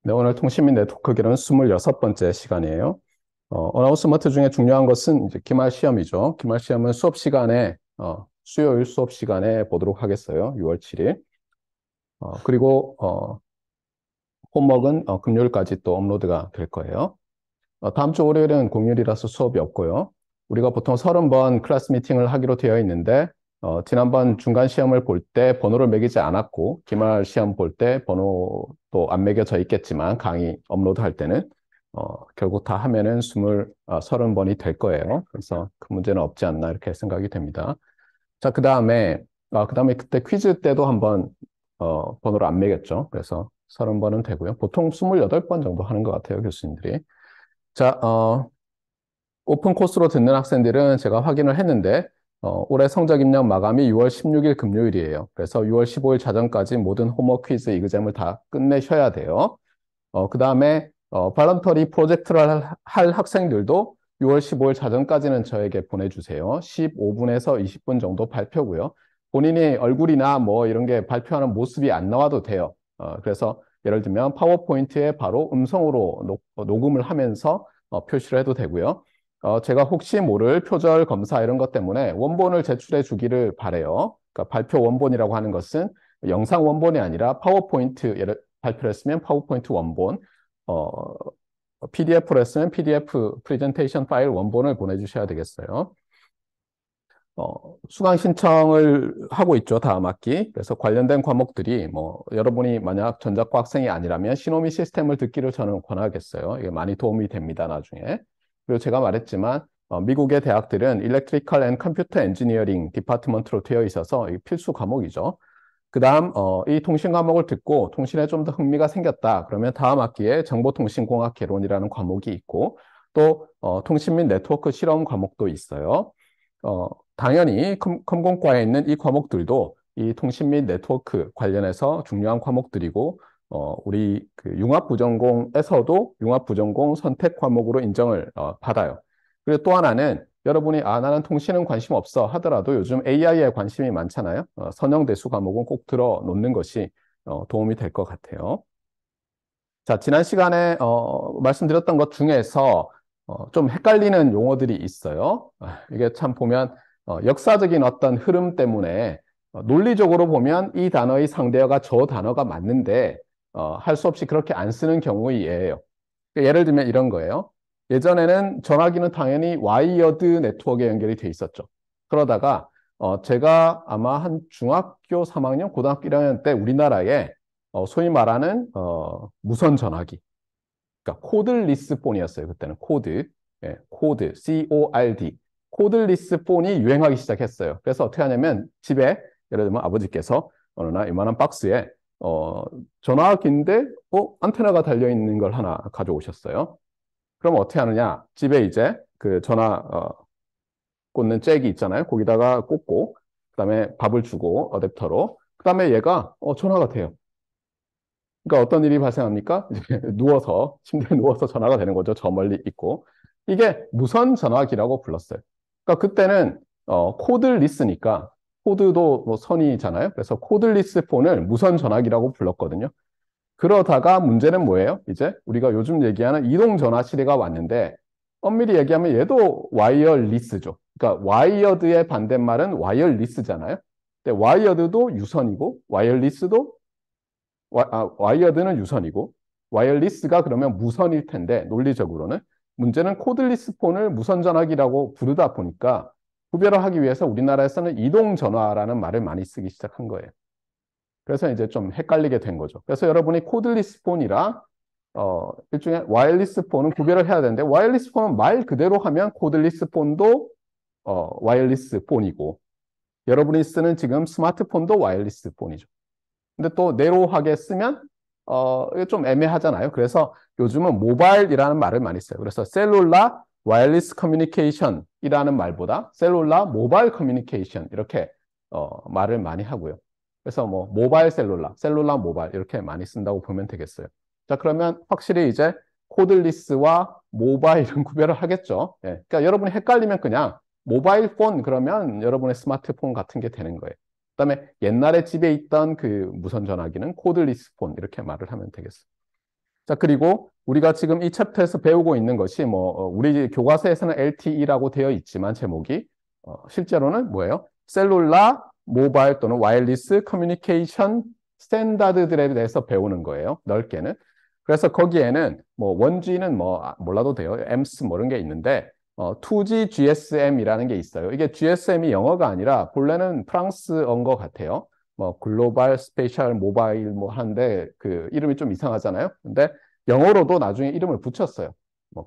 네, 오늘 통신 및 네트워크 개론 26번째 시간이에요. 어나운스먼트 중에 중요한 것은 이제 기말 시험이죠. 기말 시험은 수업 시간에, 수요일 수업 시간에 보도록 하겠어요. 6월 7일. 그리고, 홈워크는 금요일까지 또 업로드가 될 거예요. 다음 주 월요일은 공휴일이라서 수업이 없고요. 우리가 보통 30번 클래스 미팅을 하기로 되어 있는데, 지난번 중간 시험을 볼 때 번호를 매기지 않았고, 기말 시험 볼 때 번호도 안 매겨져 있겠지만, 강의 업로드 할 때는, 결국 다 하면은 30번이 될 거예요. 그래서 그 문제는 없지 않나 이렇게 생각이 됩니다. 자, 그 다음에 그때 퀴즈 때도 한번, 번호를 안 매겼죠. 그래서 30번은 되고요. 보통 28번 정도 하는 것 같아요, 교수님들이. 자, 오픈 코스로 듣는 학생들은 제가 확인을 했는데, 올해 성적 입력 마감이 6월 16일 금요일이에요. 그래서 6월 15일 자정까지 모든 홈워크 퀴즈 이그잼을 다 끝내셔야 돼요. 그 다음에, 발런터리 프로젝트를 할 학생들도 6월 15일 자정까지는 저에게 보내주세요. 15분에서 20분 정도 발표고요. 본인이 얼굴이나 뭐 이런 게 발표하는 모습이 안 나와도 돼요. 그래서 예를 들면 파워포인트에 바로 음성으로 녹음을 하면서 표시를 해도 되고요. 제가 혹시 모를 표절 검사 이런 것 때문에 원본을 제출해 주기를 바래요. 그러니까 발표 원본이라고 하는 것은 영상 원본이 아니라 파워포인트 발표를 했으면 파워포인트 원본, 어, PDF로 했으면 PDF 프레젠테이션 파일 원본을 보내주셔야 되겠어요. 수강 신청을 하고 있죠, 다음 학기. 그래서 관련된 과목들이 뭐 여러분이 만약 전자과 학생이 아니라면 시노미 시스템을 듣기를 저는 권하겠어요. 이게 많이 도움이 됩니다, 나중에. 그리고 제가 말했지만 미국의 대학들은 일렉트리컬 앤 컴퓨터 엔지니어링 디파트먼트로 되어 있어서 필수 과목이죠. 그 다음 이 통신 과목을 듣고 통신에 좀 더 흥미가 생겼다. 그러면 다음 학기에 정보통신공학 개론이라는 과목이 있고 또 통신 및 네트워크 실험 과목도 있어요. 당연히 컴공과에 있는 이 과목들도 이 통신 및 네트워크 관련해서 중요한 과목들이고 우리 그 융합부전공에서도 융합부전공 선택 과목으로 인정을 받아요. 그리고 또 하나는 여러분이 나는 통신은 관심 없어 하더라도 요즘 AI에 관심이 많잖아요. 선형대수 과목은 꼭 들어 놓는 것이 도움이 될 것 같아요. 자, 지난 시간에 말씀드렸던 것 중에서 좀 헷갈리는 용어들이 있어요. 이게 참 보면 역사적인 어떤 흐름 때문에 논리적으로 보면 이 단어의 상대어가 저 단어가 맞는데 할 수 없이 그렇게 안 쓰는 경우의 예예요. 그러니까 예를 들면 이런 거예요. 예전에는 전화기는 당연히 와이어드 네트워크에 연결이 돼 있었죠. 그러다가 제가 아마 한 중학교 3학년, 고등학교 1학년 때 우리나라에 소위 말하는 무선 전화기, 그러니까 코드리스 폰이었어요. 그때는 코드, 코드, CORD, 코드리스 폰이 유행하기 시작했어요. 그래서 어떻게 하냐면 집에 예를 들면 아버지께서 어느 날 이만한 박스에 어, 전화기인데 안테나가 달려 있는 걸 하나 가져오셨어요. 그럼 어떻게 하느냐? 집에 이제 그 전화 꽂는 잭이 있잖아요. 거기다가 꽂고 그다음에 밥을 주고 어댑터로 그다음에 얘가 전화가 돼요. 그러니까 어떤 일이 발생합니까? 이제 누워서 침대에 누워서 전화가 되는 거죠. 저 멀리 있고 이게 무선 전화기라고 불렀어요. 그러니까 그때는 코드리스니까 코드도 뭐 선이잖아요. 그래서 코드리스 폰을 무선 전화기라고 불렀거든요. 그러다가 문제는 뭐예요? 이제 우리가 요즘 얘기하는 이동 전화 시대가 왔는데 엄밀히 얘기하면 얘도 와이어리스죠. 그러니까 와이어드의 반대말은 와이어리스잖아요. 근데 와이어드도 유선이고 와이어리스도 와이어드는 유선이고 와이어리스가 그러면 무선일 텐데 논리적으로는 문제는 코드리스 폰을 무선 전화기라고 부르다 보니까 구별을 하기 위해서 우리나라에서는 이동 전화라는 말을 많이 쓰기 시작한 거예요. 그래서 이제 좀 헷갈리게 된 거죠. 그래서 여러분이 코드리스 폰이랑 일종의 와이어리스 폰은 구별을 해야 되는데 와이어리스 폰은 말 그대로 하면 코드리스 폰도 와이어리스 폰이고 여러분이 쓰는 지금 스마트폰도 와이어리스 폰이죠. 근데 또 네로하게 쓰면 이게 좀 애매하잖아요. 그래서 요즘은 모바일이라는 말을 많이 써요. 그래서 셀룰라 와이어리스 커뮤니케이션이라는 말보다 셀룰라 모바일 커뮤니케이션 이렇게 말을 많이 하고요. 그래서 뭐 모바일 셀룰라, 셀룰라 모바일 이렇게 많이 쓴다고 보면 되겠어요. 자, 그러면 확실히 이제 코드리스와 모바일은 구별을 하겠죠. 예, 그러니까 여러분이 헷갈리면 그냥 모바일 폰 그러면 여러분의 스마트폰 같은 게 되는 거예요. 그다음에 옛날에 집에 있던 그 무선 전화기는 코드리스 폰 이렇게 말을 하면 되겠어요. 자, 그리고 우리가 지금 이 챕터에서 배우고 있는 것이 우리 교과서에서는 LTE라고 되어 있지만 제목이 실제로는 뭐예요? 셀룰라, 모바일 또는 와이어리스 커뮤니케이션 스탠다드들에 대해서 배우는 거예요. 넓게는. 그래서 거기에는 원지는 몰라도 돼요. EMS 이런 게 있는데 2G GSM이라는 게 있어요. 이게 GSM이 영어가 아니라 본래는 프랑스어인 것 같아요. 글로벌 스페셜 모바일 하는데 그 이름이 좀 이상하잖아요. 근데 영어로도 나중에 이름을 붙였어요.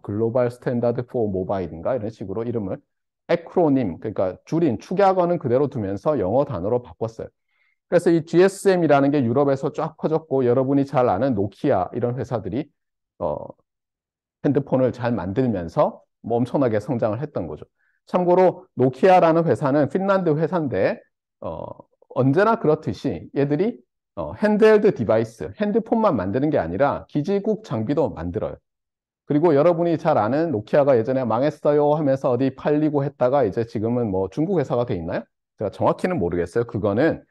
글로벌 스탠다드 포 모바일인가 이런 식으로 이름을 에크로님 그러니까 줄인 축약어는 그대로 두면서 영어 단어로 바꿨어요. 그래서 이 GSM이라는 게 유럽에서 쫙 퍼졌고 여러분이 잘 아는 노키아 이런 회사들이 어, 핸드폰을 잘 만들면서 엄청나게 성장을 했던 거죠. 참고로 노키아라는 회사는 핀란드 회사인데 어, 언제나 그렇듯이 얘들이 핸드헬드 디바이스, 핸드폰만 만드는 게 아니라 기지국 장비도 만들어요. 그리고 여러분이 잘 아는 노키아가 예전에 망했어요 하면서 어디 팔리고 했다가 이제 지금은 중국 회사가 돼 있나요? 제가 정확히는 모르겠어요. 그거는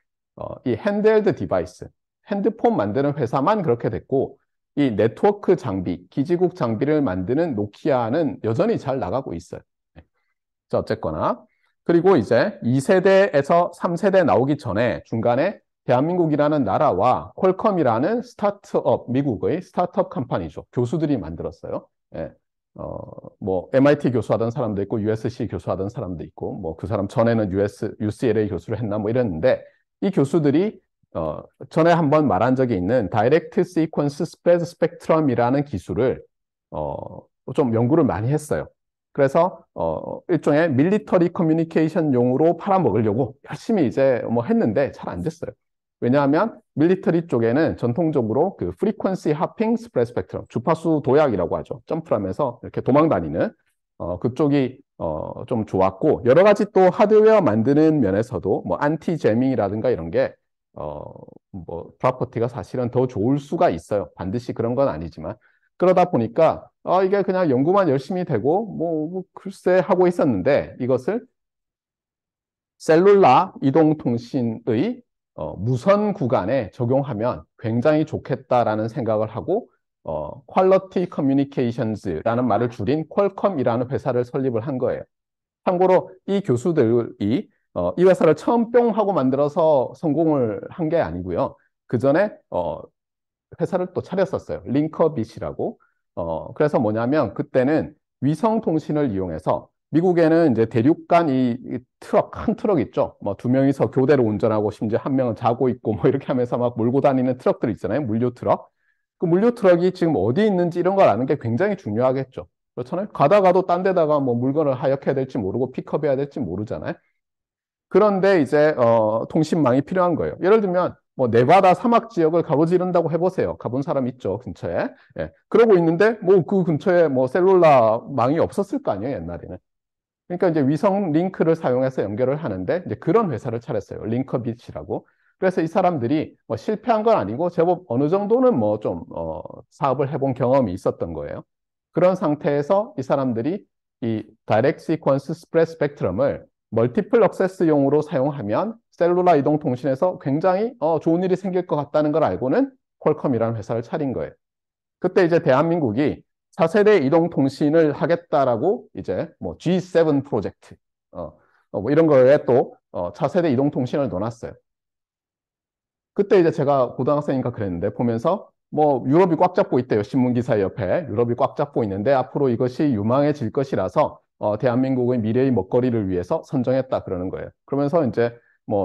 이 핸드헬드 디바이스, 핸드폰 만드는 회사만 그렇게 됐고 이 네트워크 장비, 기지국 장비를 만드는 노키아는 여전히 잘 나가고 있어요. 네. 자, 어쨌거나. 그리고 이제 2세대에서 3세대 나오기 전에 중간에 대한민국이라는 나라와 퀄컴이라는 스타트업, 미국의 스타트업 컴퍼니죠. 교수들이 만들었어요. 예. MIT 교수하던 사람도 있고, USC 교수하던 사람도 있고, 그 사람 전에는 UCLA 교수를 했나 이랬는데, 이 교수들이, 전에 한번 말한 적이 있는 다이렉트 시퀀스 스프레드 스펙트럼이라는 기술을, 좀 연구를 많이 했어요. 그래서 일종의 밀리터리 커뮤니케이션용으로 팔아먹으려고 열심히 이제 했는데 잘 안 됐어요. 왜냐하면 밀리터리 쪽에는 전통적으로 그 프리퀀시 하핑 스프레드 스펙트럼, 주파수 도약이라고 하죠. 점프를 하면서 이렇게 도망 다니는 그쪽이 좀 좋았고 여러 가지 또 하드웨어 만드는 면에서도 안티 제밍이라든가 이런 게 프로퍼티가 사실은 더 좋을 수가 있어요. 반드시 그런 건 아니지만 그러다 보니까 이게 그냥 연구만 열심히 되고 글쎄 하고 있었는데 이것을 셀룰라 이동통신의 무선 구간에 적용하면 굉장히 좋겠다라는 생각을 하고 퀄러티 커뮤니케이션즈라는 말을 줄인 퀄컴이라는 회사를 설립을 한 거예요. 참고로 이 교수들이 이 회사를 처음 뿅 하고 만들어서 성공을 한 게 아니고요. 그 전에 회사를 또 차렸었어요. 링커빗이라고. 그래서 뭐냐면 그때는 위성 통신을 이용해서 미국에는 이제 대륙간 이 트럭, 큰 트럭 있죠. 두 명이서 교대로 운전하고 심지어 한 명은 자고 있고 이렇게 하면서 막 몰고 다니는 트럭들 있잖아요. 물류 트럭. 그 물류 트럭이 지금 어디 있는지 이런 걸 아는 게 굉장히 중요하겠죠. 그렇잖아요. 가다가도 딴 데다가 물건을 하역해야 될지 모르고 픽업해야 될지 모르잖아요. 그런데 이제 통신망이 필요한 거예요. 예를 들면 네바다 사막 지역을 가로지른다고 해보세요. 가본 사람 있죠, 근처에. 예. 그러고 있는데 그 근처에 셀룰라 망이 없었을 거 아니에요, 옛날에는. 그러니까 이제 위성 링크를 사용해서 연결을 하는데 이제 그런 회사를 차렸어요. 링커빗이라고. 그래서 이 사람들이 실패한 건 아니고 제법 어느 정도는 좀 사업을 해본 경험이 있었던 거예요. 그런 상태에서 이 사람들이 이 다이렉트 시퀀스 스프레드 스펙트럼을 멀티플 억세스용으로 사용하면 셀룰라 이동 통신에서 굉장히 좋은 일이 생길 것 같다는 걸 알고는 퀄컴이라는 회사를 차린 거예요. 그때 이제 대한민국이 4세대 이동 통신을 하겠다라고 이제 G7 프로젝트 이런 거에 또 차세대 이동 통신을 넣어놨어요. 그때 이제 제가 고등학생인가 그랬는데 보면서 유럽이 꽉 잡고 있대요. 신문기사 옆에 유럽이 꽉 잡고 있는데 앞으로 이것이 유망해질 것이라서 대한민국의 미래의 먹거리를 위해서 선정했다 그러는 거예요. 그러면서 이제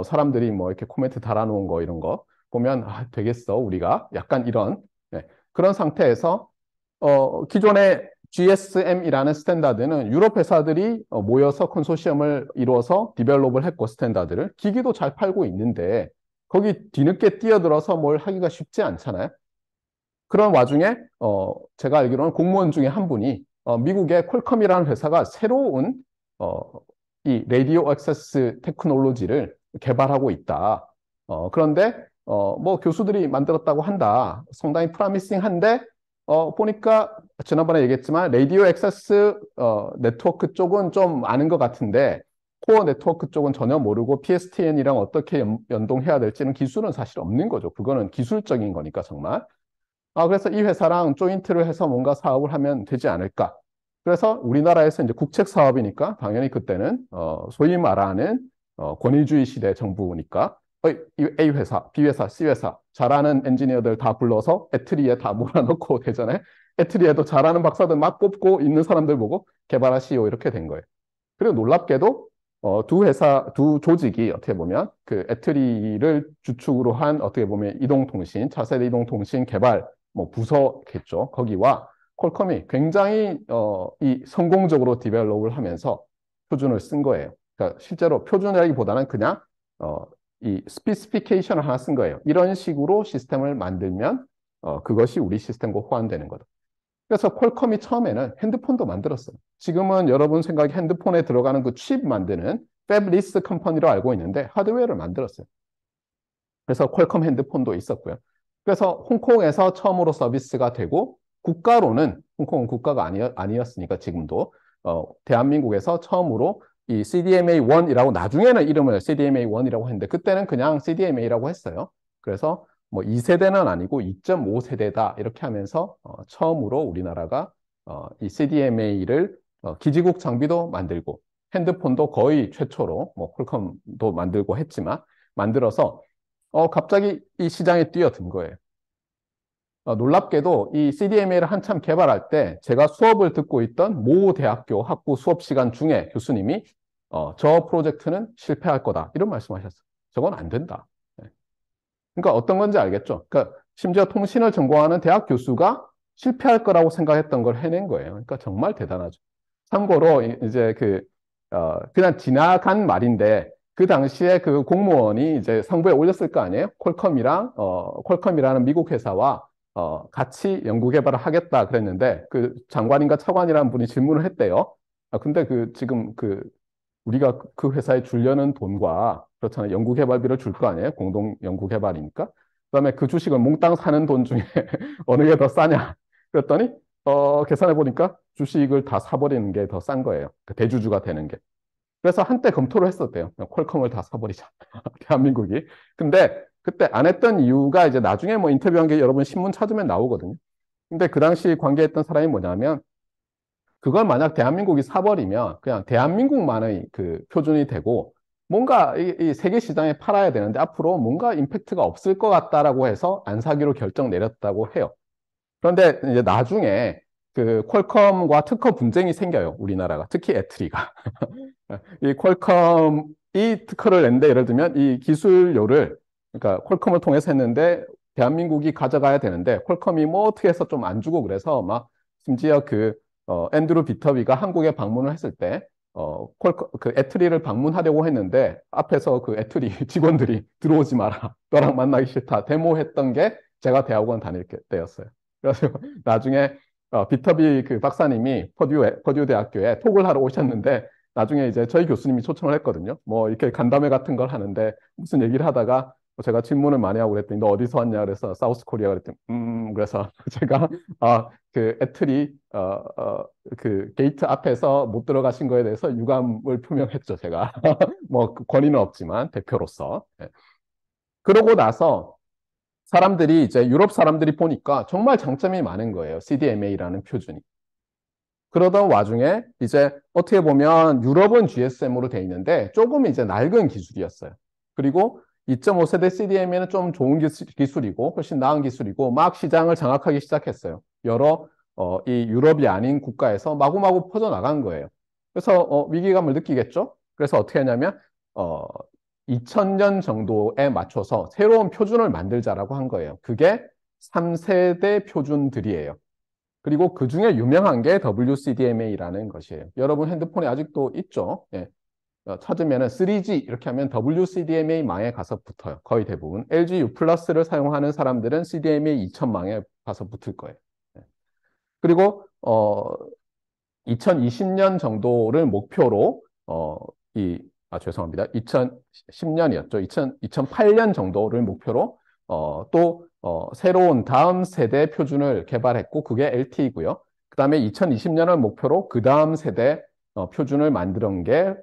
사람들이 이렇게 코멘트 달아놓은 거 이런 거 보면 되겠어 우리가 약간 이런 네. 그런 상태에서 기존의 GSM이라는 스탠다드는 유럽 회사들이 모여서 컨소시엄을 이루어서 디벨롭을 했고 스탠다드를 기기도 잘 팔고 있는데 거기 뒤늦게 뛰어들어서 뭘 하기가 쉽지 않잖아요. 그런 와중에 제가 알기로는 공무원 중에 한 분이 미국의 퀄컴이라는 회사가 새로운 이 라디오 액세스 테크놀로지를 개발하고 있다. 그런데 교수들이 만들었다고 한다. 상당히 프라미싱한데 보니까 지난번에 얘기했지만 라디오 액세스 네트워크 쪽은 좀 아는 것 같은데 코어 네트워크 쪽은 전혀 모르고 PSTN이랑 어떻게 연동해야 될지는 기술은 사실 없는 거죠. 그거는 기술적인 거니까 정말. 그래서 이 회사랑 조인트를 해서 뭔가 사업을 하면 되지 않을까. 그래서 우리나라에서 이제 국책 사업이니까 당연히 그때는 소위 말하는 권위주의 시대 정부니까 이 A 회사, B 회사, C 회사 잘하는 엔지니어들 다 불러서 애트리에 다 몰아넣고 되잖아요. 애트리에도 잘하는 박사들 막 뽑고 있는 사람들 보고 개발하시오 이렇게 된 거예요. 그리고 놀랍게도 두 회사, 두 조직이 어떻게 보면 그 애트리를 주축으로 한 어떻게 보면 이동통신, 차세대 이동통신 개발 뭐 부서겠죠. 거기와 퀄컴이 굉장히 이 성공적으로 디벨롭을 하면서 표준을 쓴 거예요. 그러니까 실제로 표준이라기보다는 그냥 이 스피시피케이션을 하나 쓴 거예요. 이런 식으로 시스템을 만들면 그것이 우리 시스템과 호환되는 거다. 그래서 퀄컴이 처음에는 핸드폰도 만들었어요. 지금은 여러분 생각에 핸드폰에 들어가는 그 칩 만드는 패블리스 컴퍼니로 알고 있는데 하드웨어를 만들었어요. 그래서 퀄컴 핸드폰도 있었고요. 그래서 홍콩에서 처음으로 서비스가 되고 국가로는 홍콩은 국가가 아니었으니까 지금도 대한민국에서 처음으로 이 CDMA1이라고 나중에는 이름을 CDMA1이라고 했는데 그때는 그냥 CDMA라고 했어요. 그래서 뭐 2세대는 아니고 2.5세대다 이렇게 하면서 처음으로 우리나라가 이 CDMA를 기지국 장비도 만들고 핸드폰도 거의 최초로 뭐 퀄컴도 만들고 했지만 만들어서 갑자기 이 시장에 뛰어든 거예요. 놀랍게도 이 CDMA를 한참 개발할 때 제가 수업을 듣고 있던 모 대학교 학부 수업 시간 중에 교수님이 저 프로젝트는 실패할 거다 이런 말씀하셨어요. 저건 안 된다. 네. 그러니까 어떤 건지 알겠죠? 그러니까 심지어 통신을 전공하는 대학 교수가 실패할 거라고 생각했던 걸 해낸 거예요. 그러니까 정말 대단하죠. 참고로 이제 그냥 지나간 말인데 그 당시에 그 공무원이 이제 상부에 올렸을 거 아니에요? 퀄컴이라는 미국 회사와 같이 연구 개발을 하겠다 그랬는데 그 장관인가 차관이라는 분이 질문을 했대요. 근데 지금 우리가 그 회사에 주려는 돈과 그렇잖아요. 연구 개발비를 줄 거 아니에요? 공동 연구 개발이니까. 그다음에 그 주식을 몽땅 사는 돈 중에 어느 게 더 싸냐? 그랬더니 계산해 보니까 주식을 다 사버리는 게 더 싼 거예요. 그 대주주가 되는 게. 그래서 한때 검토를 했었대요. 퀄컴을 다 사버리자. 대한민국이. 근데 그때 안 했던 이유가 이제 나중에 뭐 인터뷰한 게 여러분 신문 찾으면 나오거든요. 근데 그 당시 관계했던 사람이 뭐냐면 그걸 만약 대한민국이 사버리면 그냥 대한민국만의 그 표준이 되고 뭔가 이 세계 시장에 팔아야 되는데 앞으로 뭔가 임팩트가 없을 것 같다라고 해서 안 사기로 결정 내렸다고 해요. 그런데 이제 나중에 그 퀄컴과 특허 분쟁이 생겨요. 우리나라가. 특히 애트리가. 이 퀄컴이 특허를 낸데 예를 들면 이 기술료를 그러니까 퀄컴을 통해서 했는데 대한민국이 가져가야 되는데 퀄컴이 뭐 어떻게 해서 좀 안 주고 그래서 막 심지어 앤드루 비터비가 한국에 방문을 했을 때 그 애트리를 방문하려고 했는데 앞에서 그 애트리 직원들이 들어오지 마라. 너랑 만나기 싫다. 데모했던 게 제가 대학원 다닐 때였어요. 그래서 나중에 비터비 그 박사님이 퍼듀 대학교에 톡을 하러 오셨는데 나중에 이제 저희 교수님이 초청을 했거든요. 뭐 이렇게 간담회 같은 걸 하는데 무슨 얘기를 하다가 제가 질문을 많이 하고 그랬더니 너 어디서 왔냐 그래서 사우스 코리아 그랬더니 그래서 제가 그 애틀이 그 게이트 앞에서 못 들어가신 거에 대해서 유감을 표명했죠. 제가 뭐 권위는 없지만 대표로서. 네. 그러고 나서 사람들이 이제 유럽 사람들이 보니까 정말 장점이 많은 거예요. CDMA라는 표준이. 그러던 와중에 이제 어떻게 보면 유럽은 GSM으로 돼 있는데 조금 이제 낡은 기술이었어요. 그리고 2.5세대 CDMA는 좀 좋은 기술이고 훨씬 나은 기술이고 막 시장을 장악하기 시작했어요. 여러 이 유럽이 아닌 국가에서 마구마구 퍼져나간 거예요. 그래서 위기감을 느끼겠죠. 그래서 어떻게 하냐면 2000년 정도에 맞춰서 새로운 표준을 만들자라고 한 거예요. 그게 3세대 표준들이에요. 그리고 그 중에 유명한 게 WCDMA라는 것이에요. 여러분 핸드폰에 아직도 있죠? 예. 찾으면 3G 이렇게 하면 WCDMA망에 가서 붙어요. 거의 대부분. LG U 플러스를 사용하는 사람들은 CDMA 2000망에 가서 붙을 거예요. 예. 그리고 2020년 정도를 목표로 죄송합니다. 2010년이었죠. 2008년 정도를 목표로 새로운 다음 세대 표준을 개발했고 그게 LTE고요. 그 다음에 2020년을 목표로 그 다음 세대 표준을 만드는 게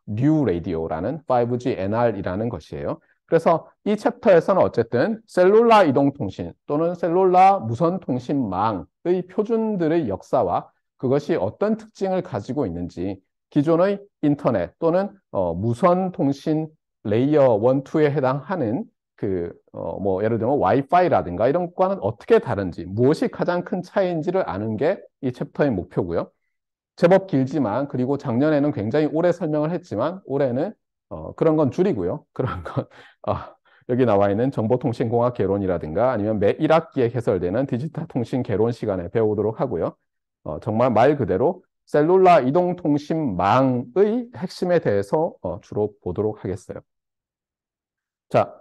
뉴 라디오라는 5G NR이라는 것이에요. 그래서 이 챕터에서는 어쨌든 셀룰라 이동통신 또는 셀룰라 무선통신망의 표준들의 역사와 그것이 어떤 특징을 가지고 있는지 기존의 인터넷 또는 무선통신 레이어 1, 2에 해당하는 뭐 예를 들면 와이파이라든가 이런 것과는 어떻게 다른지 무엇이 가장 큰 차이인지를 아는 게 이 챕터의 목표고요. 제법 길지만 그리고 작년에는 굉장히 오래 설명을 했지만 올해는 그런 건 줄이고요. 그런 건 여기 나와 있는 정보통신공학 개론이라든가 아니면 매 1학기에 개설되는 디지털 통신 개론 시간에 배우도록 하고요. 정말 말 그대로 셀룰라 이동통신망의 핵심에 대해서 주로 보도록 하겠어요. 자,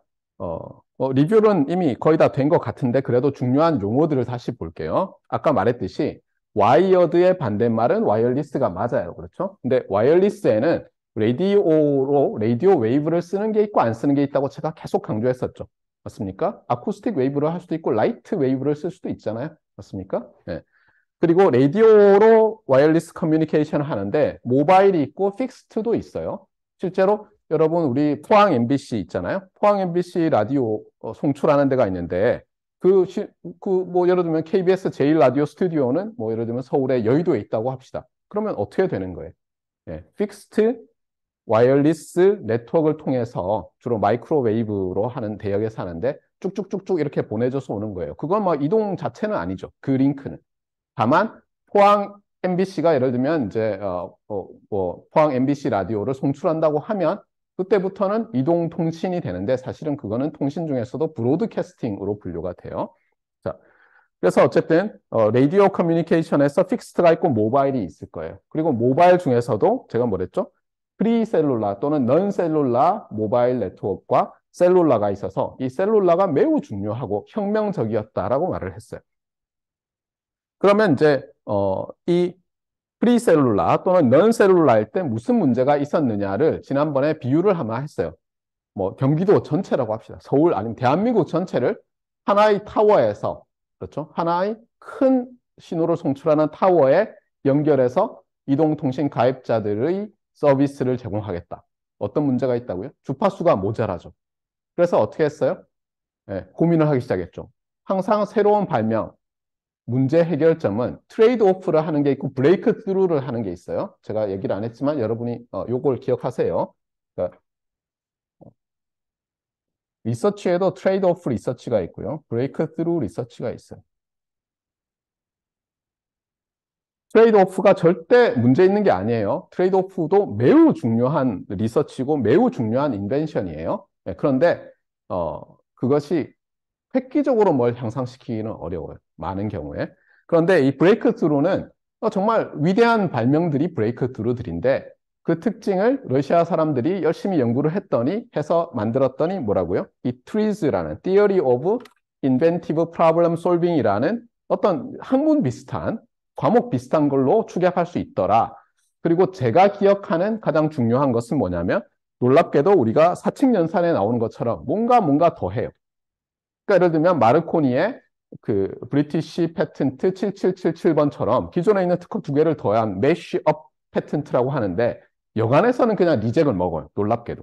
리뷰는 이미 거의 다 된 것 같은데 그래도 중요한 용어들을 다시 볼게요. 아까 말했듯이 와이어드의 반대말은 와이어리스가 맞아요. 그렇죠? 근데 와이어리스에는 라디오 웨이브를 쓰는 게 있고 안 쓰는 게 있다고 제가 계속 강조했었죠. 맞습니까? 아쿠스틱 웨이브를 할 수도 있고 라이트 웨이브를 쓸 수도 있잖아요. 맞습니까? 네. 그리고 라디오로 와이어리스 커뮤니케이션을 하는데 모바일이 있고 픽스트도 있어요. 실제로 여러분 우리 포항 MBC 있잖아요. 포항 MBC 라디오 송출하는 데가 있는데 뭐 예를 들면 KBS 제1라디오 스튜디오는 뭐 예를 들면 서울의 여의도에 있다고 합시다. 그러면 어떻게 되는 거예요? 예, 픽스트 와이어리스 네트워크를 통해서 주로 마이크로웨이브로 하는 대역에서 하는데 쭉쭉쭉쭉 이렇게 보내줘서 오는 거예요. 그건 뭐 이동 자체는 아니죠. 그 링크는. 다만 포항 MBC가 예를 들면 이제 뭐 포항 MBC 라디오를 송출한다고 하면 그때부터는 이동 통신이 되는데 사실은 그거는 통신 중에서도 브로드캐스팅으로 분류가 돼요. 자, 그래서 어쨌든 라디오 커뮤니케이션에서 픽스트가 있고 모바일이 있을 거예요. 그리고 모바일 중에서도 제가 뭐랬죠? 프리셀룰라 또는 넌셀룰라 모바일 네트워크와 셀룰라가 있어서 이 셀룰라가 매우 중요하고 혁명적이었다라고 말을 했어요. 그러면 이제 이 프리셀룰라 또는 넌셀룰라일 때 무슨 문제가 있었느냐를 지난번에 비유를 하나 했어요. 뭐 경기도 전체라고 합시다. 서울 아니면 대한민국 전체를 하나의 타워에서 그렇죠? 하나의 큰 신호를 송출하는 타워에 연결해서 이동통신 가입자들의 서비스를 제공하겠다. 어떤 문제가 있다고요? 주파수가 모자라죠. 그래서 어떻게 했어요? 네, 고민을 하기 시작했죠. 항상 새로운 발명, 문제 해결점은 트레이드 오프를 하는 게 있고 브레이크 스루를 하는 게 있어요. 제가 얘기를 안 했지만 여러분이 요걸 기억하세요. 그러니까 리서치에도 트레이드 오프 리서치가 있고요. 브레이크 스루 리서치가 있어요. 트레이드 오프가 절대 문제 있는 게 아니에요. 트레이드 오프도 매우 중요한 리서치고 매우 중요한 인벤션이에요. 네, 그런데 그것이 획기적으로 뭘 향상시키기는 어려워요. 많은 경우에. 그런데 이 브레이크 스루는 정말 위대한 발명들이 브레이크 스루들인데 그 특징을 러시아 사람들이 열심히 연구를 해서 만들었더니 뭐라고요? 이 TRIZ라는 Theory of Inventive Problem Solving이라는 어떤 학문 비슷한 과목 비슷한 걸로 축약할 수 있더라. 그리고 제가 기억하는 가장 중요한 것은 뭐냐면 놀랍게도 우리가 사칙연산에 나오는 것처럼 뭔가 더 해요. 그러니까 예를 들면 마르코니의 그 브리티시 패턴트 7777번처럼 기존에 있는 특허 두 개를 더한 매쉬업 패턴트라고 하는데 여간에서는 그냥 리젝을 먹어요. 놀랍게도.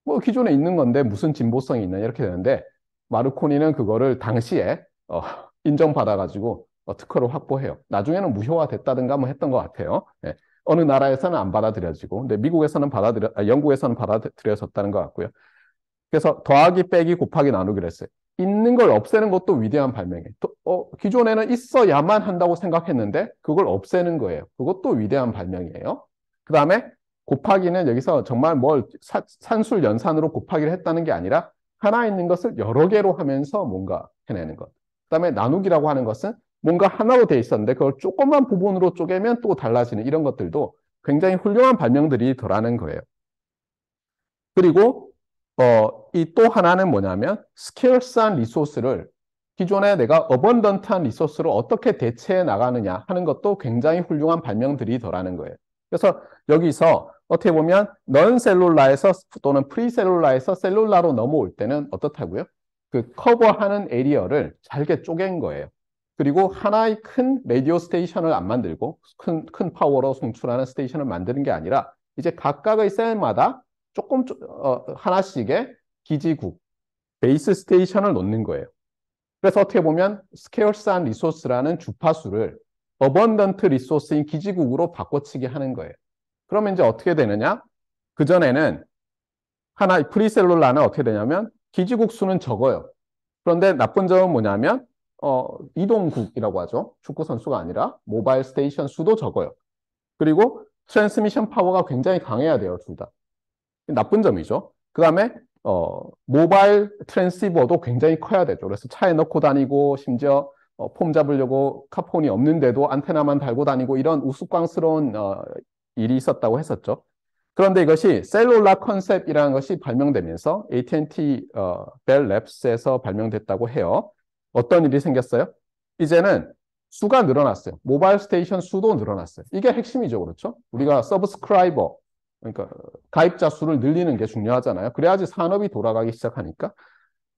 뭐 기존에 있는 건데 무슨 진보성이 있나 이렇게 되는데 마르코니는 그거를 당시에 인정받아가지고 특허를 확보해요. 나중에는 무효화됐다든가 뭐 했던 것 같아요. 예. 어느 나라에서는 안 받아들여지고 근데 미국에서는 영국에서는 받아들여졌다는 것 같고요. 그래서 더하기 빼기 곱하기 나누기를 했어요. 있는 걸 없애는 것도 위대한 발명이에요. 기존에는 있어야만 한다고 생각했는데 그걸 없애는 거예요. 그것도 위대한 발명이에요. 그 다음에 곱하기는 여기서 정말 뭘 산술 연산으로 곱하기를 했다는 게 아니라 하나 있는 것을 여러 개로 하면서 뭔가 해내는 것. 그 다음에 나누기라고 하는 것은 뭔가 하나로 돼 있었는데 그걸 조그만 부분으로 쪼개면 또 달라지는 이런 것들도 굉장히 훌륭한 발명들이 더라는 거예요. 그리고 이 또 하나는 뭐냐면 스케일스한 리소스를 기존에 내가 어번던트한 리소스로 어떻게 대체해 나가느냐 하는 것도 굉장히 훌륭한 발명들이 더라는 거예요. 그래서 여기서 어떻게 보면 넌셀룰라에서 또는 프리셀룰라에서 셀룰라로 넘어올 때는 어떻다고요? 그 커버하는 에리어를 잘게 쪼갠 거예요. 그리고 하나의 큰 라디오 스테이션을 안 만들고 큰 파워로 송출하는 스테이션을 만드는 게 아니라 이제 각각의 셀마다 조금 하나씩의 기지국, 베이스 스테이션을 놓는 거예요. 그래서 어떻게 보면 스케어스한 리소스라는 주파수를 어번던트 리소스인 기지국으로 바꿔치기 하는 거예요. 그러면 이제 어떻게 되느냐? 그전에는 하나 프리셀룰라는 어떻게 되냐면 기지국 수는 적어요. 그런데 나쁜 점은 뭐냐면 이동국이라고 하죠. 축구 선수가 아니라 모바일 스테이션 수도 적어요. 그리고 트랜스미션 파워가 굉장히 강해야 돼요, 둘 다. 나쁜 점이죠. 그 다음에 모바일 트랜시버도 굉장히 커야 되죠. 그래서 차에 넣고 다니고 심지어 폼 잡으려고 카폰이 없는데도 안테나만 달고 다니고 이런 우스꽝스러운 일이 있었다고 했었죠. 그런데 이것이 셀룰라 컨셉이라는 것이 발명되면서 AT&T 벨 랩스에서 발명됐다고 해요. 어떤 일이 생겼어요? 이제는 수가 늘어났어요. 모바일 스테이션 수도 늘어났어요. 이게 핵심이죠, 그렇죠? 우리가 서브스크라이버, 그러니까 가입자 수를 늘리는 게 중요하잖아요. 그래야지 산업이 돌아가기 시작하니까.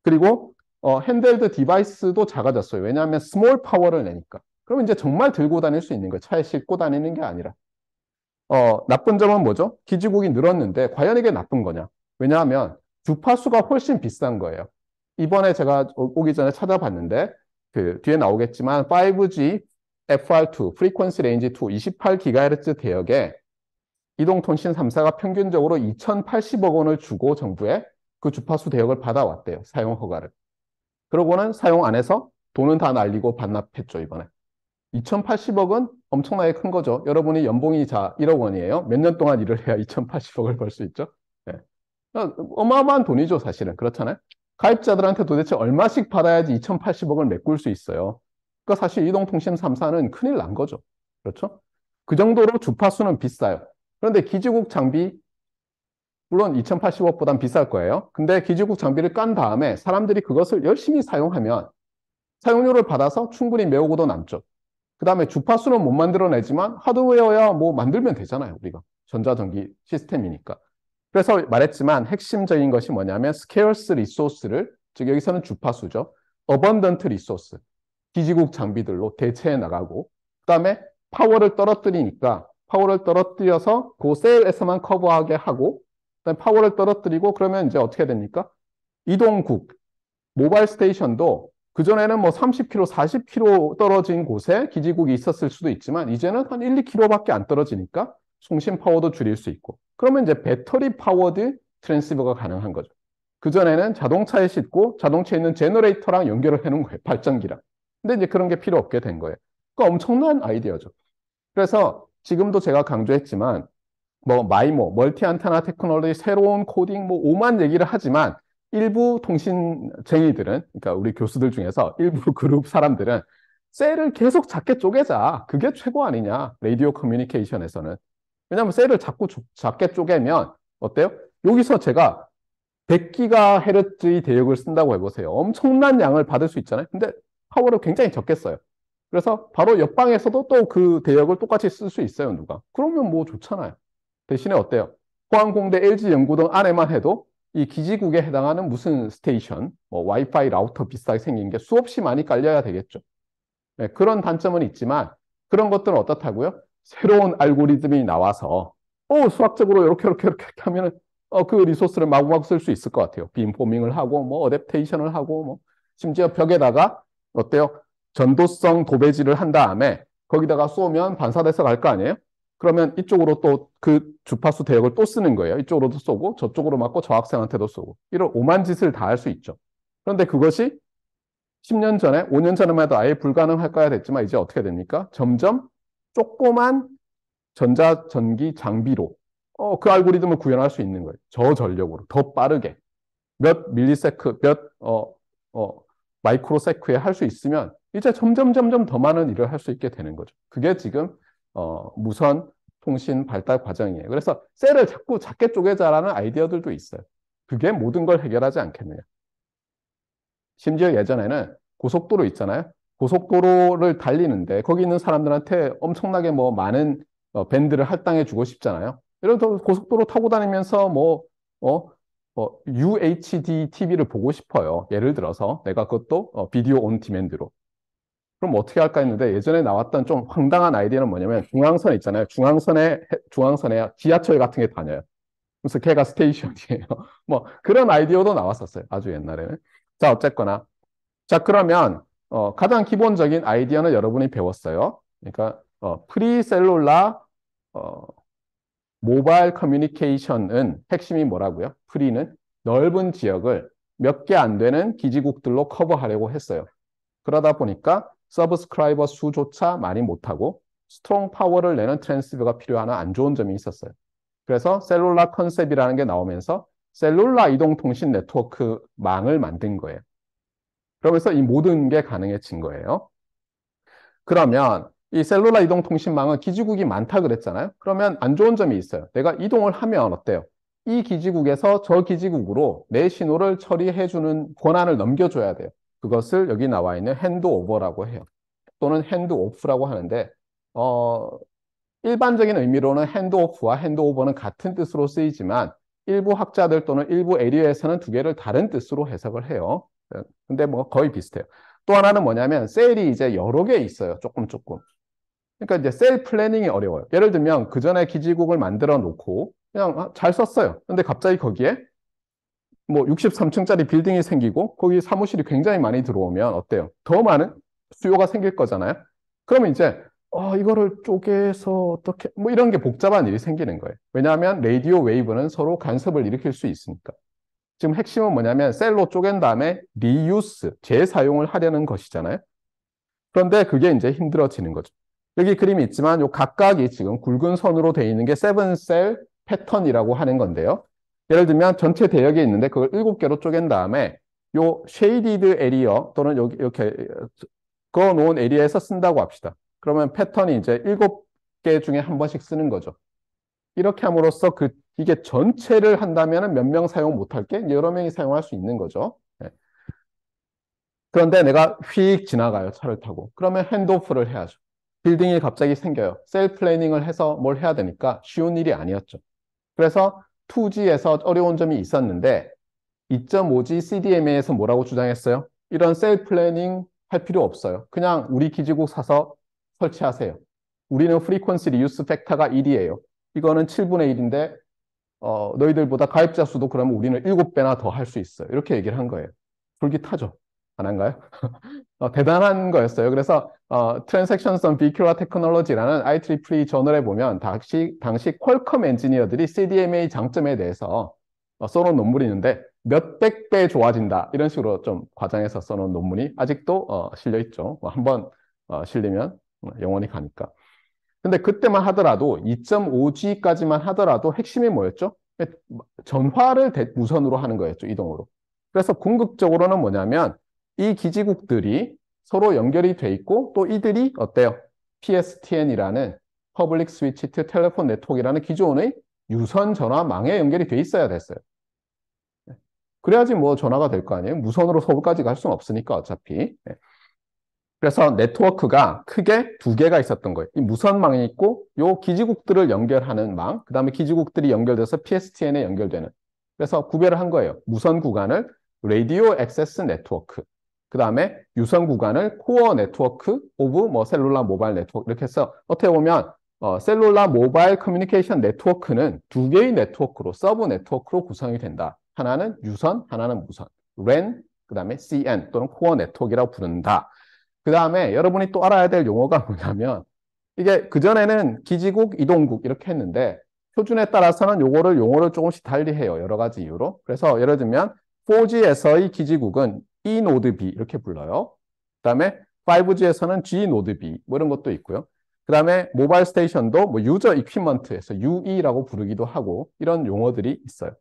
그리고 핸드헬드 디바이스도 작아졌어요. 왜냐하면 스몰 파워를 내니까. 그럼 이제 정말 들고 다닐 수 있는 거예요. 차에 싣고 다니는 게 아니라. 나쁜 점은 뭐죠? 기지국이 늘었는데 과연 이게 나쁜 거냐? 왜냐하면 주파수가 훨씬 비싼 거예요. 이번에 제가 오기 전에 찾아봤는데 그 뒤에 나오겠지만 5G FR2, Frequency Range 2, 28GHz 대역에 이동통신 3사가 평균적으로 2,080억 원을 주고 정부에 그 주파수 대역을 받아왔대요. 사용 허가를. 그러고는 사용 안 해서 돈은 다 날리고 반납했죠, 이번에. 2,080억은 엄청나게 큰 거죠. 여러분이 연봉이 1억 원이에요. 몇 년 동안 일을 해야 2,080억을 벌 수 있죠? 네. 어마어마한 돈이죠, 사실은. 그렇잖아요. 가입자들한테 도대체 얼마씩 받아야지 2,080억을 메꿀 수 있어요. 그러니까 사실 이동통신 3사는 큰일 난 거죠. 그렇죠? 그 정도로 주파수는 비싸요. 그런데 기지국 장비, 물론 2,080억보단 비쌀 거예요. 근데 기지국 장비를 깐 다음에 사람들이 그것을 열심히 사용하면 사용료를 받아서 충분히 메우고도 남죠. 그 다음에 주파수는 못 만들어내지만 하드웨어야 뭐 만들면 되잖아요, 우리가. 전자전기 시스템이니까. 그래서 말했지만 핵심적인 것이 뭐냐면 scarce 리소스를, 즉 여기서는 주파수죠. abundant 리소스, 기지국 장비들로 대체해 나가고, 그 다음에 파워를 떨어뜨리니까 파워를 떨어뜨려서 그 셀에서만 커버하게 하고, 그다음에 파워를 떨어뜨리고 그러면 이제 어떻게 됩니까? 이동국, 모바일 스테이션도 그전에는 뭐 30km, 40km 떨어진 곳에 기지국이 있었을 수도 있지만 이제는 한 1, 2km밖에 안 떨어지니까 송신 파워도 줄일 수 있고 그러면 이제 배터리 파워드 트랜시버가 가능한 거죠. 그전에는 자동차에 싣고 자동차에 있는 제너레이터랑 연결을 해놓은 거예요. 발전기랑. 근데 이제 그런 게 필요 없게 된 거예요. 그러니까 엄청난 아이디어죠. 그래서 지금도 제가 강조했지만 뭐 마이모, 멀티 안테나 테크놀로지, 새로운 코딩 뭐 오만 얘기를 하지만 일부 통신쟁이들은, 그러니까 우리 교수들 중에서 일부 그룹 사람들은 셀을 계속 작게 쪼개자. 그게 최고 아니냐. 라디오 커뮤니케이션에서는. 왜냐하면 셀을 자꾸 작게 쪼개면 어때요? 여기서 제가 100GHz의 대역을 쓴다고 해보세요. 엄청난 양을 받을 수 있잖아요. 근데 파워를 굉장히 적게 써요. 그래서 바로 옆방에서도 또 그 대역을 똑같이 쓸 수 있어요, 누가. 그러면 뭐 좋잖아요. 대신에 어때요? 포항공대 LG 연구동 안에만 해도 이 기지국에 해당하는 무슨 스테이션, 뭐 와이파이 라우터 비슷하게 생긴 게 수없이 많이 깔려야 되겠죠. 네, 그런 단점은 있지만 그런 것들은 어떻다고요? 새로운 알고리즘이 나와서 수학적으로 이렇게 하면은 그 리소스를 마구마구 쓸 수 있을 것 같아요. 빔포밍을 하고 뭐 어댑테이션을 하고 뭐 심지어 벽에다가 어때요? 전도성 도배지를 한 다음에 거기다가 쏘면 반사돼서 갈 거 아니에요? 그러면 이쪽으로 또 그 주파수 대역을 또 쓰는 거예요. 이쪽으로도 쏘고 저쪽으로 맞고 저 학생한테도 쏘고 이런 오만 짓을 다 할 수 있죠. 그런데 그것이 10년 전에, 5년 전에만 해도 아예 불가능할 거야 됐지만 이제 어떻게 됩니까? 점점 조그만 전자전기 장비로 그 알고리즘을 구현할 수 있는 거예요. 저전력으로, 더 빠르게. 몇 밀리세크, 마이크로세크에 할 수 있으면 이제 점점 더 많은 일을 할 수 있게 되는 거죠. 그게 지금 무선 통신 발달 과정이에요. 그래서 셀을 자꾸 작게 쪼개자라는 아이디어들도 있어요. 그게 모든 걸 해결하지 않겠느냐. 심지어 예전에는 고속도로 있잖아요. 고속도로를 달리는데 거기 있는 사람들한테 엄청나게 뭐 많은 밴드를 할당해 주고 싶잖아요. 예를 들어 고속도로 타고 다니면서 UHD TV를 보고 싶어요. 예를 들어서 내가 그것도 비디오 온 디맨드로. 그럼 어떻게 할까 했는데 예전에 나왔던 좀 황당한 아이디어는 뭐냐면 중앙선 있잖아요. 중앙선에 지하철 같은 게 다녀요. 그래서 걔가 스테이션이에요. 뭐 그런 아이디어도 나왔었어요. 아주 옛날에는. 자, 어쨌거나. 자, 그러면 가장 기본적인 아이디어는 여러분이 배웠어요. 그러니까 프리셀룰라 모바일 커뮤니케이션은 핵심이 뭐라고요? 프리는 넓은 지역을 몇 개 안 되는 기지국들로 커버하려고 했어요. 그러다 보니까 서브스크라이버 수조차 많이 못하고 스트롱 파워를 내는 트랜스퍼가 필요한 안 좋은 점이 있었어요. 그래서 셀룰라 컨셉이라는 게 나오면서 셀룰라 이동통신 네트워크망을 만든 거예요. 그러면서 이 모든 게 가능해진 거예요. 그러면 이 셀룰라 이동통신망은 기지국이 많다 그랬잖아요. 그러면 안 좋은 점이 있어요. 내가 이동을 하면 어때요? 이 기지국에서 저 기지국으로 내 신호를 처리해주는 권한을 넘겨줘야 돼요. 그것을 여기 나와 있는 핸드오버라고 해요. 또는 핸드오프라고 하는데 일반적인 의미로는 핸드오프와 핸드오버는 같은 뜻으로 쓰이지만 일부 학자들 또는 일부 에리어에서는 두 개를 다른 뜻으로 해석을 해요. 근데 뭐 거의 비슷해요. 또 하나는 뭐냐면 셀이 이제 여러 개 있어요. 조금. 그러니까 이제 셀 플래닝이 어려워요. 예를 들면 그 전에 기지국을 만들어 놓고 그냥 잘 썼어요. 근데 갑자기 거기에 뭐 63층짜리 빌딩이 생기고 거기 사무실이 굉장히 많이 들어오면 어때요? 더 많은 수요가 생길 거잖아요. 그러면 이제 이거를 쪼개서 어떻게 뭐 이런 게 복잡한 일이 생기는 거예요. 왜냐하면 라디오 웨이브는 서로 간섭을 일으킬 수 있으니까. 지금 핵심은 뭐냐면 셀로 쪼갠 다음에 리유스, 재사용을 하려는 것이잖아요. 그런데 그게 이제 힘들어지는 거죠. 여기 그림이 있지만 요 각각이 지금 굵은 선으로 되어 있는 게 세븐셀 패턴이라고 하는 건데요. 예를 들면 전체 대역에 있는데 그걸 7개로 쪼갠 다음에 요 쉐이디드 에리어 또는 여기 이렇게 그어 놓은 에리어에서 쓴다고 합시다. 그러면 패턴이 이제 7개 중에 한 번씩 쓰는 거죠. 이렇게 함으로써 이게 전체를 한다면 몇 명 사용 못할 게 여러 명이 사용할 수 있는 거죠. 네. 그런데 내가 휙 지나가요, 차를 타고. 그러면 핸드오프를 해야죠. 빌딩이 갑자기 생겨요. 셀 플래닝을 해서 뭘 해야 되니까 쉬운 일이 아니었죠. 그래서 2G에서 어려운 점이 있었는데 2.5G CDMA에서 뭐라고 주장했어요? 이런 셀 플래닝 할 필요 없어요. 그냥 우리 기지국 사서 설치하세요. 우리는 프리퀀시 리유스 팩터가 1이에요. 이거는 7분의 1인데 너희들보다 가입자 수도 그러면 우리는 7배나 더 할 수 있어요. 이렇게 얘기를 한 거예요. 솔깃하죠? 안 한가요? 대단한 거였어요. 그래서 Transactions on Vehicular Technology라는 IEEE 저널에 보면 당시 퀄컴 엔지니어들이 CDMA 장점에 대해서 써놓은 논문이 있는데 몇백 배 좋아진다 이런 식으로 좀 과장해서 써놓은 논문이 아직도 실려 있죠. 한번 실리면 영원히 가니까. 근데 그때만 하더라도 2.5G까지만 하더라도 핵심이 뭐였죠? 전화를 무선으로 하는 거였죠. 이동으로. 그래서 궁극적으로는 뭐냐면 이 기지국들이 서로 연결이 돼 있고 또 이들이 어때요? PSTN이라는 Public Switched Telephone Network이라는 기존의 유선 전화망에 연결이 돼 있어야 됐어요. 그래야지 뭐 전화가 될 거 아니에요? 무선으로 서울까지 갈 수는 없으니까 어차피. 그래서 네트워크가 크게 두 개가 있었던 거예요. 이 무선망이 있고 요 기지국들을 연결하는 망, 그 다음에 기지국들이 연결돼서 PSTN에 연결되는. 그래서 구별을 한 거예요. 무선 구간을 라디오 액세스 네트워크, 그 다음에 유선 구간을 코어 네트워크 오브 뭐 셀룰라 모바일 네트워크 이렇게 해서 어떻게 보면 셀룰라 모바일 커뮤니케이션 네트워크는 두 개의 네트워크로 서브 네트워크로 구성이 된다. 하나는 유선, 하나는 무선. RAN, 그 다음에 CN 또는 코어 네트워크라고 부른다. 그 다음에 여러분이 또 알아야 될 용어가 뭐냐면 이게 그전에는 기지국, 이동국 이렇게 했는데 표준에 따라서는 용어를 조금씩 달리해요. 여러 가지 이유로. 그래서 예를 들면 4G에서의 기지국은 E 노드 B 이렇게 불러요. 그 다음에 5G에서는 G 노드 B 뭐 이런 것도 있고요. 그 다음에 모바일 스테이션도 뭐 유저 이퀴먼트에서 UE라고 부르기도 하고 이런 용어들이 있어요.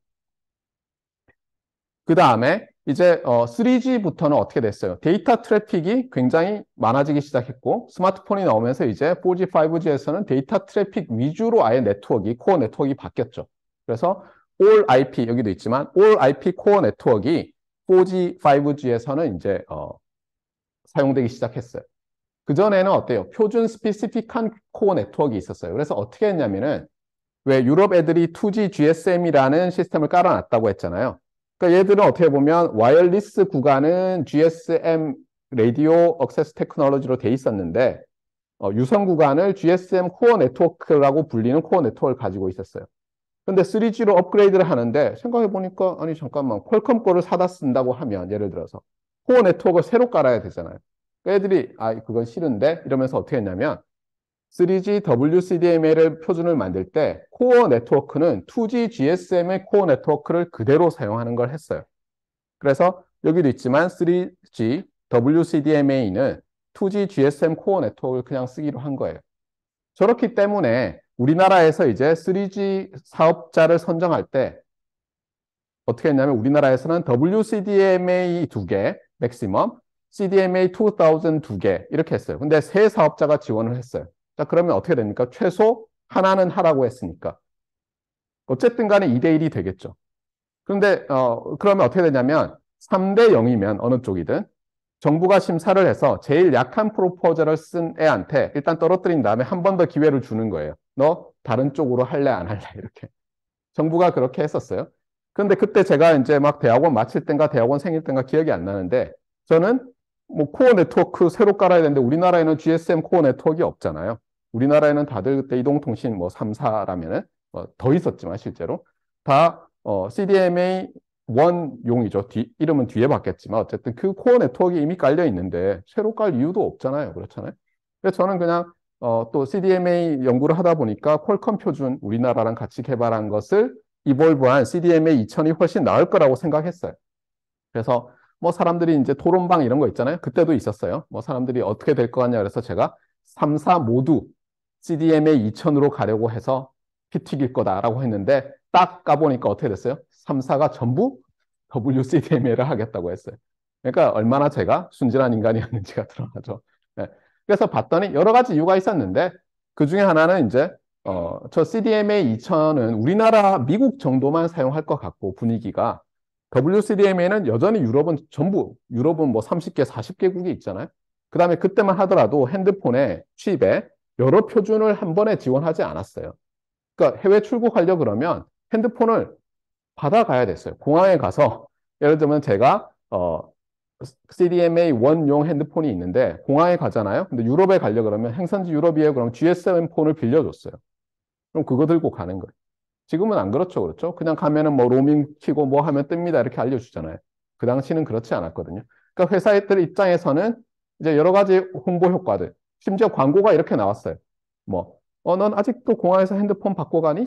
그 다음에 이제 3G부터는 어떻게 됐어요? 데이터 트래픽이 굉장히 많아지기 시작했고 스마트폰이 나오면서 이제 4G, 5G에서는 데이터 트래픽 위주로 아예 코어 네트워크가 바뀌었죠. 그래서 All IP 여기도 있지만 All IP 코어 네트워크가 4G, 5G에서는 이제 사용되기 시작했어요. 그전에는 어때요? 표준 스피시픽한 코어 네트워크가 있었어요. 그래서 어떻게 했냐면은 왜 유럽 애들이 2G GSM이라는 시스템을 깔아놨다고 했잖아요. 그러니까 얘들은 어떻게 보면 와이어리스 구간은 GSM 라디오 액세스 테크놀로지로 돼 있었는데 유선 구간을 GSM 코어 네트워크라고 불리는 코어 네트워크를 가지고 있었어요. 근데 3G로 업그레이드를 하는데 생각해보니까 아니 잠깐만 퀄컴 거를 사다 쓴다고 하면 예를 들어서 코어 네트워크를 새로 깔아야 되잖아요. 그러니까 애들이 아 그건 싫은데 이러면서 어떻게 했냐면 3G WCDMA를 표준을 만들 때 코어 네트워크는 2G GSM의 코어 네트워크를 그대로 사용하는 걸 했어요. 그래서 여기도 있지만 3G WCDMA는 2G GSM 코어 네트워크를 그냥 쓰기로 한 거예요. 저렇기 때문에 우리나라에서 이제 3G 사업자를 선정할 때 어떻게 했냐면 우리나라에서는 WCDMA 2개, 맥시멈, CDMA 2000 2개 이렇게 했어요. 근데 세 사업자가 지원을 했어요. 자, 그러면 어떻게 됩니까? 최소 하나는 하라고 했으니까. 어쨌든 간에 2대 1이 되겠죠. 그런데 그러면 어떻게 되냐면 3대 0이면 어느 쪽이든 정부가 심사를 해서 제일 약한 프로포저를 쓴 애한테 일단 떨어뜨린 다음에 한 번 더 기회를 주는 거예요. 너 다른 쪽으로 할래 안 할래 이렇게. 정부가 그렇게 했었어요. 그런데 그때 제가 이제 막 대학원 마칠 땐가 대학원 생일 땐가 기억이 안 나는데 저는 뭐 코어 네트워크 새로 깔아야 되는데 우리나라에는 GSM 코어 네트워크가 없잖아요. 우리나라에는 다들 그때 이동통신 뭐 3사라면은 더 있었지만 실제로 다 CDMA 1용이죠. 이름은 뒤에 바뀌었지만 어쨌든 그 코어 네트워크가 이미 깔려 있는데 새로 깔 이유도 없잖아요. 그렇잖아요. 그래서 저는 그냥 또 CDMA 연구를 하다 보니까 퀄컴 표준 우리나라랑 같이 개발한 것을 이볼브한 CDMA 2000이 훨씬 나을 거라고 생각했어요. 그래서 뭐 사람들이 이제 토론방 이런 거 있잖아요. 그때도 있었어요. 뭐 사람들이 어떻게 될 것 같냐 그래서 제가 3사 모두 CDMA 2000으로 가려고 해서 피 튀길 거다라고 했는데 딱 까보니까 어떻게 됐어요? 3사가 전부 WCDMA를 하겠다고 했어요. 그러니까 얼마나 제가 순진한 인간이었는지가 드러나죠. 네. 그래서 봤더니 여러 가지 이유가 있었는데 그 중에 하나는 이제 저 CDMA 2000은 우리나라, 미국 정도만 사용할 것 같고 분위기가 WCDMA는 여전히 유럽은 전부 유럽은 뭐 30개, 40개국이 있잖아요. 그다음에 그때만 하더라도 핸드폰에 칩에 여러 표준을 한 번에 지원하지 않았어요. 그러니까 해외 출국하려 그러면 핸드폰을 받아가야 됐어요. 공항에 가서 예를 들면 제가 CDMA 1용 핸드폰이 있는데 공항에 가잖아요. 근데 유럽에 가려 그러면 행선지 유럽이에요. 그럼 GSM 폰을 빌려줬어요. 그럼 그거 들고 가는 거예요. 지금은 안 그렇죠. 그렇죠? 그냥 가면은 뭐 로밍 키고 뭐 하면 뜹니다. 이렇게 알려주잖아요. 그 당시는 그렇지 않았거든요. 그러니까 회사들 입장에서는 이제 여러 가지 홍보 효과들, 심지어 광고가 이렇게 나왔어요. 뭐, 넌 아직도 공항에서 핸드폰 받고 가니?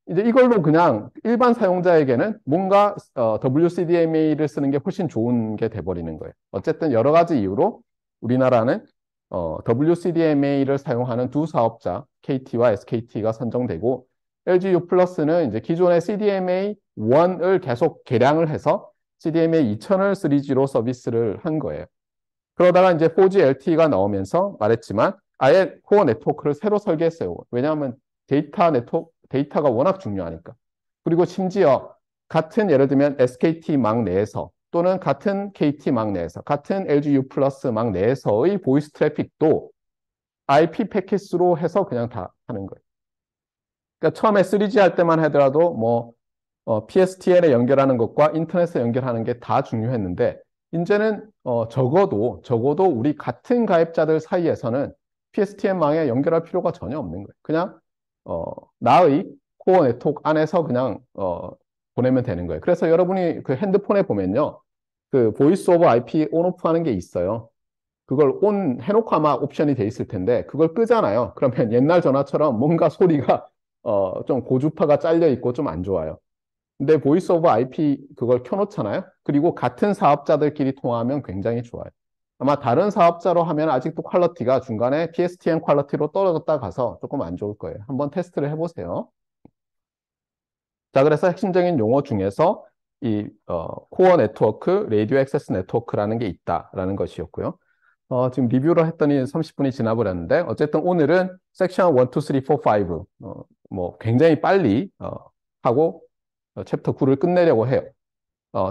이제 이걸로 그냥 일반 사용자에게는 뭔가 WCDMA를 쓰는 게 훨씬 좋은 게 돼버리는 거예요. 어쨌든 여러 가지 이유로 우리나라는 WCDMA를 사용하는 두 사업자, KT와 SKT가 선정되고 LG U 플러스는 이제 기존의 CDMA 1을 계속 개량을 해서 CDMA 2000을 3G로 서비스를 한 거예요. 그러다가 이제 4G LTE가 나오면서 말했지만 아예 코어 네트워크를 새로 설계했어요. 왜냐하면 데이터가 워낙 중요하니까. 그리고 심지어 같은 예를 들면 SKT망 내에서 또는 같은 KT망 내에서 같은 LG U 플러스 망 내에서의 보이스 트래픽도 IP 패킷으로 해서 그냥 다 하는 거예요. 그러니까 처음에 3G 할 때만 하더라도 뭐 PSTN에 연결하는 것과 인터넷에 연결하는 게 다 중요했는데 이제는 적어도 우리 같은 가입자들 사이에서는 PSTN망에 연결할 필요가 전혀 없는 거예요. 그냥 나의 코어 네트워크 안에서 그냥 보내면 되는 거예요. 그래서 여러분이 그 핸드폰에 보면요. 그 보이스 오버 IP 온 오프 하는 게 있어요. 그걸 온 해놓고 아마 옵션이 돼 있을 텐데 그걸 끄잖아요. 그러면 옛날 전화처럼 뭔가 소리가 좀 고주파가 잘려 있고 좀 안 좋아요. 근데 보이스 오버 IP 그걸 켜놓잖아요. 그리고 같은 사업자들끼리 통화하면 굉장히 좋아요. 아마 다른 사업자로 하면 아직도 퀄리티가 중간에 PSTN 퀄리티로 떨어졌다 가서 조금 안 좋을 거예요. 한번 테스트를 해보세요. 자, 그래서 핵심적인 용어 중에서 이 코어 네트워크, 라디오 액세스 네트워크라는 게 있다라는 것이었고요. 지금 리뷰를 했더니 30분이 지나버렸는데 어쨌든 오늘은 섹션 1, 2, 3, 4, 5 뭐 굉장히 빨리 하고 챕터 9를 끝내려고 해요.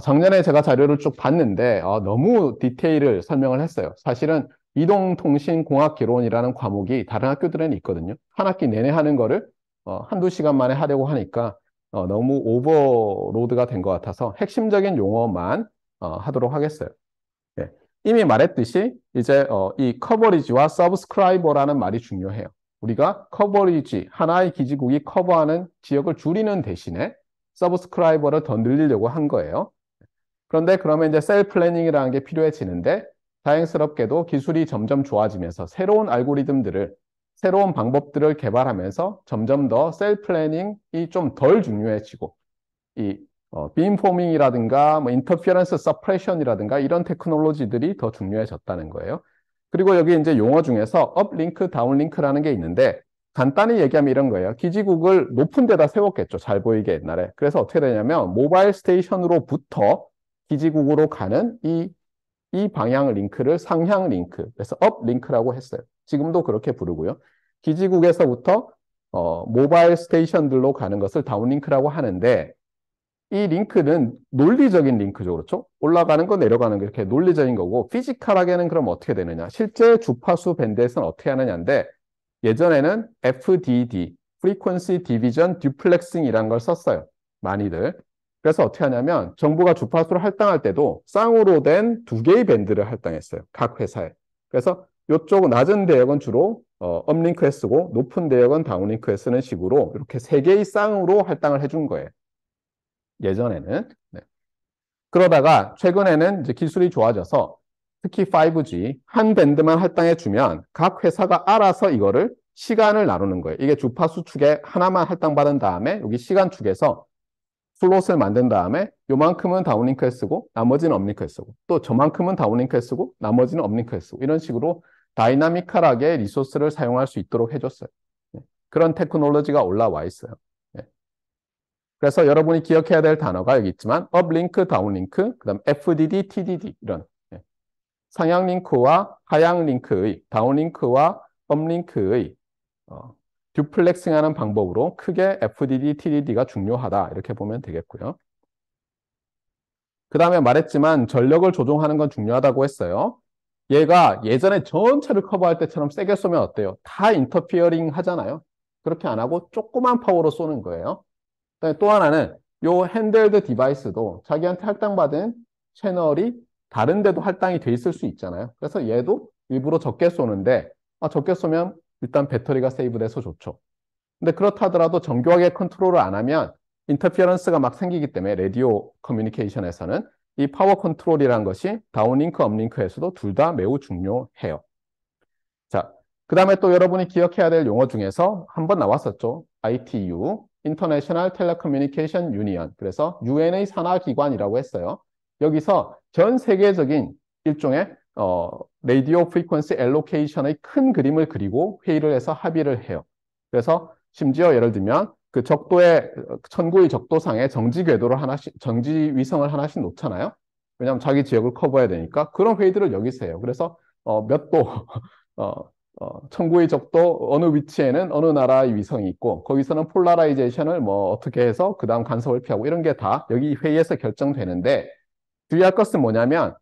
작년에 제가 자료를 쭉 봤는데 너무 디테일을 설명을 했어요. 사실은 이동통신공학개론이라는 과목이 다른 학교들에는 있거든요. 한 학기 내내 하는 거를 한두 시간 만에 하려고 하니까 너무 오버로드가 된 것 같아서 핵심적인 용어만 하도록 하겠어요. 예. 이미 말했듯이 이제 이 커버리지와 서브스크라이버라는 말이 중요해요. 우리가 커버리지, 하나의 기지국이 커버하는 지역을 줄이는 대신에 서브스크라이버를 더 늘리려고 한 거예요. 그런데 그러면 이제 셀 플래닝이라는 게 필요해지는데 다행스럽게도 기술이 점점 좋아지면서 새로운 알고리즘들을 새로운 방법들을 개발하면서 점점 더 셀 플래닝이 좀 덜 중요해지고 이 빔포밍이라든가 뭐 인터피어런스 서프레션이라든가 이런 테크놀로지들이 더 중요해졌다는 거예요. 그리고 여기 이제 용어 중에서 업링크, 다운링크라는 게 있는데 간단히 얘기하면 이런 거예요. 기지국을 높은 데다 세웠겠죠. 잘 보이게 옛날에. 그래서 어떻게 되냐면 모바일 스테이션으로부터 기지국으로 가는 이 방향 링크를 상향 링크, 그래서 업 링크라고 했어요. 지금도 그렇게 부르고요. 기지국에서부터 모바일 스테이션들로 가는 것을 다운 링크라고 하는데 이 링크는 논리적인 링크죠. 그렇죠? 올라가는 거 내려가는 거 이렇게 논리적인 거고 피지컬하게는 그럼 어떻게 되느냐? 실제 주파수 밴드에서는 어떻게 하느냐인데 예전에는 FDD, Frequency Division Duplexing이라는 걸 썼어요. 많이들. 그래서 어떻게 하냐면 정부가 주파수를 할당할 때도 쌍으로 된 두 개의 밴드를 할당했어요. 각 회사에. 그래서 이쪽 낮은 대역은 주로 업링크에 쓰고 높은 대역은 다운링크에 쓰는 식으로 이렇게 세 개의 쌍으로 할당을 해준 거예요. 예전에는. 네. 그러다가 최근에는 이제 기술이 좋아져서 특히 5G 한 밴드만 할당해 주면 각 회사가 알아서 이거를 시간을 나누는 거예요. 이게 주파수 축에 하나만 할당받은 다음에 여기 시간 축에서 슬롯을 만든 다음에 요만큼은 다운링크에 쓰고 나머지는 업링크에 쓰고 또 저만큼은 다운링크에 쓰고 나머지는 업링크에 쓰고 이런 식으로 다이나미컬하게 리소스를 사용할 수 있도록 해줬어요. 그런 테크놀로지가 올라와 있어요. 그래서 여러분이 기억해야 될 단어가 여기 있지만 업링크, 다운링크, 그다음 FDD, TDD 이런 상향 링크와 하향 링크의 다운링크와 업링크의 듀플렉싱하는 방법으로 크게 FDD, TDD가 중요하다 이렇게 보면 되겠고요. 그 다음에 말했지만 전력을 조종하는 건 중요하다고 했어요. 얘가 예전에 전체를 커버할 때처럼 세게 쏘면 어때요? 다 인터피어링 하잖아요. 그렇게 안 하고 조그만 파워로 쏘는 거예요. 또 하나는 요 핸드헬드 디바이스도 자기한테 할당받은 채널이 다른 데도 할당이 돼 있을 수 있잖아요. 그래서 얘도 일부러 적게 쏘는데 적게 쏘면 일단 배터리가 세이브돼서 좋죠. 근데 그렇다 하더라도 정교하게 컨트롤을 안 하면 인터피어런스가 막 생기기 때문에 라디오 커뮤니케이션에서는 이 파워 컨트롤이라는 것이 다운링크, 업링크에서도 둘 다 매우 중요해요. 자, 그 다음에 또 여러분이 기억해야 될 용어 중에서 한 번 나왔었죠. ITU, International Telecommunication Union. 그래서 UN의 산하기관이라고 했어요. 여기서 전 세계적인 일종의 라디오 프리퀀시 엘로케이션의 큰 그림을 그리고 회의를 해서 합의를 해요. 그래서 심지어 예를 들면 그 적도의 천구의 적도상에 정지 궤도를 하나씩, 정지 위성을 하나씩 놓잖아요. 왜냐하면 자기 지역을 커버해야 되니까 그런 회의들을 여기서 해요. 그래서 몇 도, 천구의 적도 어느 위치에는 어느 나라의 위성이 있고 거기서는 폴라라이제이션을 뭐 어떻게 해서 그 다음 간섭을 피하고 이런 게 다 여기 회의에서 결정되는데 주의할 것은 뭐냐면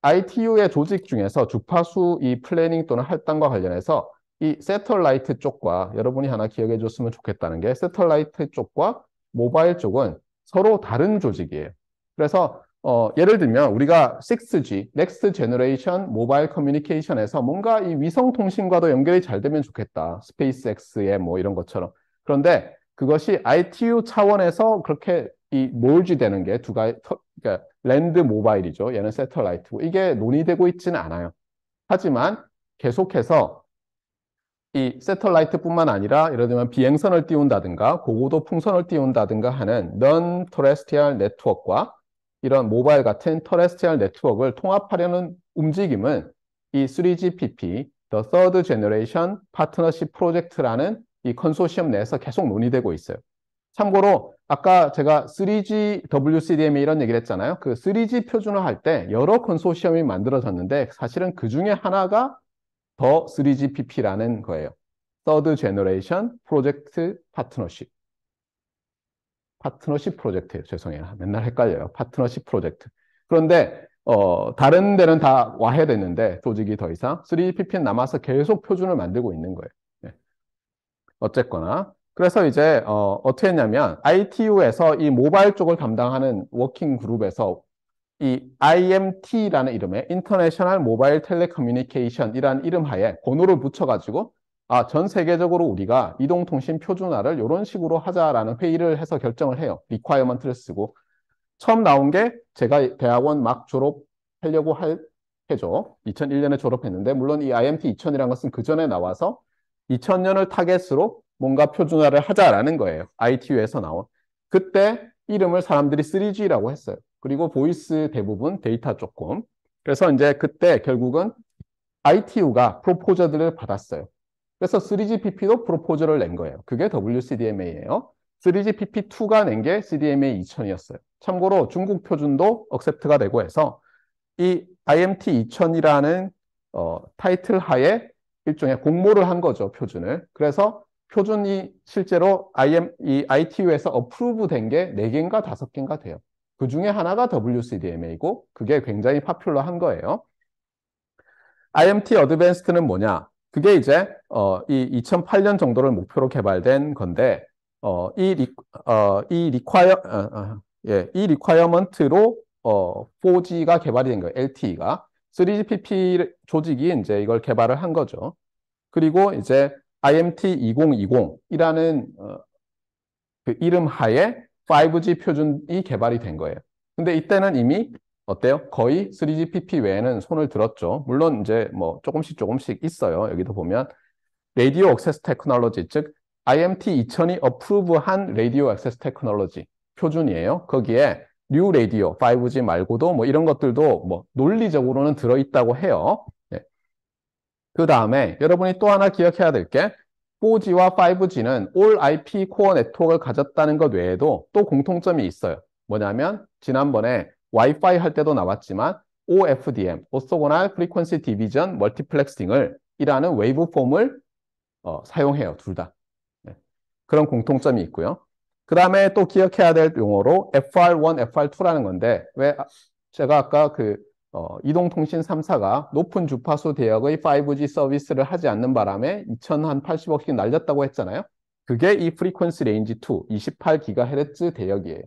ITU의 조직 중에서 주파수 이 플래닝 또는 할당과 관련해서 이 새털라이트 쪽과 여러분이 하나 기억해 줬으면 좋겠다는 게 새털라이트 쪽과 모바일 쪽은 서로 다른 조직이에요. 그래서 예를 들면 우리가 6G, Next Generation 모바일 커뮤니케이션에서 뭔가 이 위성 통신과도 연결이 잘 되면 좋겠다. 스페이스X의 뭐 이런 것처럼. 그런데 그것이 ITU 차원에서 그렇게 이 몰지 되는 게 두 가지, 그러니까 랜드 모바일이죠. 얘는 새털라이트고 이게 논의되고 있지는 않아요. 하지만 계속해서 이 새털라이트뿐만 아니라 예를 들면 비행선을 띄운다든가 고고도 풍선을 띄운다든가 하는 non terrestrial 네트워크와 이런 모바일 같은 터레스트리얼 네트워크를 통합하려는 움직임은 이 3GPP, The Third Generation Partnership Project라는 이 컨소시엄 내에서 계속 논의되고 있어요. 참고로 아까 제가 3G WCDMA 이런 얘기를 했잖아요. 그 3G 표준화 할 때 여러 컨소시엄이 만들어졌는데 사실은 그 중에 하나가 더 3GPP라는 거예요. Third Generation Project Partnership. 파트너십 프로젝트예요. 죄송해요. 맨날 헷갈려요. 파트너십 프로젝트. 그런데 다른 데는 다 와해됐는데 조직이 더 이상 3PP는 남아서 계속 표준을 만들고 있는 거예요. 네. 어쨌거나 그래서 이제 어떻게 했냐면 ITU에서 이 모바일 쪽을 담당하는 워킹 그룹에서 이 IMT라는 이름의 International Mobile Telecommunication이라는 이름 하에 번호를 붙여가지고 전 세계적으로 우리가 이동통신 표준화를 이런 식으로 하자라는 회의를 해서 결정을 해요. 리콰이어먼트를 쓰고. 처음 나온 게 제가 대학원 막 졸업하려고 해죠. 2001년에 졸업했는데, 물론 이 IMT 2000이라는 것은 그 전에 나와서 2000년을 타겟으로 뭔가 표준화를 하자라는 거예요. ITU에서 나온. 그때 이름을 사람들이 3G라고 했어요. 그리고 보이스 대부분, 데이터 조금. 그래서 이제 그때 결국은 ITU가 프로포저들을 받았어요. 그래서 3GPP도 프로포저를 낸 거예요. 그게 WCDMA예요. 3GPP2가 낸 게 CDMA 2000이었어요. 참고로 중국 표준도 억셉트가 되고 해서 이 IMT 2000이라는 타이틀 하에 일종의 공모를 한 거죠, 표준을. 그래서 표준이 실제로 이 ITU에서 어프로브 된 게 4개인가 5개인가 돼요. 그 중에 하나가 WCDMA고 그게 굉장히 파퓰러한 거예요. IMT 어드밴스드는 뭐냐? 그게 이제 이 2008년 정도를 목표로 개발된 건데 이 리콰이어먼트로 4G가 개발이 된 거예요. LTE가 3GPP 조직이 이제 이걸 개발을 한 거죠. 그리고 이제 IMT 2020이라는 그 이름 하에 5G 표준이 개발이 된 거예요. 근데 이때는 이미 어때요? 거의 3GPP 외에는 손을 들었죠. 물론 이제 뭐 조금씩 있어요. 여기도 보면 라디오 액세스 테크놀로지, 즉 IMT 2000이 어프로브한 라디오 액세스 테크놀로지 표준이에요. 거기에 뉴 라디오 5G 말고도 뭐 이런 것들도 뭐 논리적으로는 들어있다고 해요. 네. 그 다음에 여러분이 또 하나 기억해야 될 게 4G와 5G는 All IP 코어 네트워크를 가졌다는 것 외에도 또 공통점이 있어요. 뭐냐면 지난번에 와이파이 할 때도 나왔지만 OFDM, 오소고날 프리퀀시 디비전 멀티플렉싱을 이라는 웨이브폼을 사용해요. 둘 다. 네. 그런 공통점이 있고요. 그 다음에 또 기억해야 될 용어로 FR1, FR2라는 건데 왜 제가 아까 그 이동통신 3사가 높은 주파수 대역의 5G 서비스를 하지 않는 바람에 2080억씩 날렸다고 했잖아요. 그게 이 프리퀀시 레인지 2, 28GHz 대역이에요.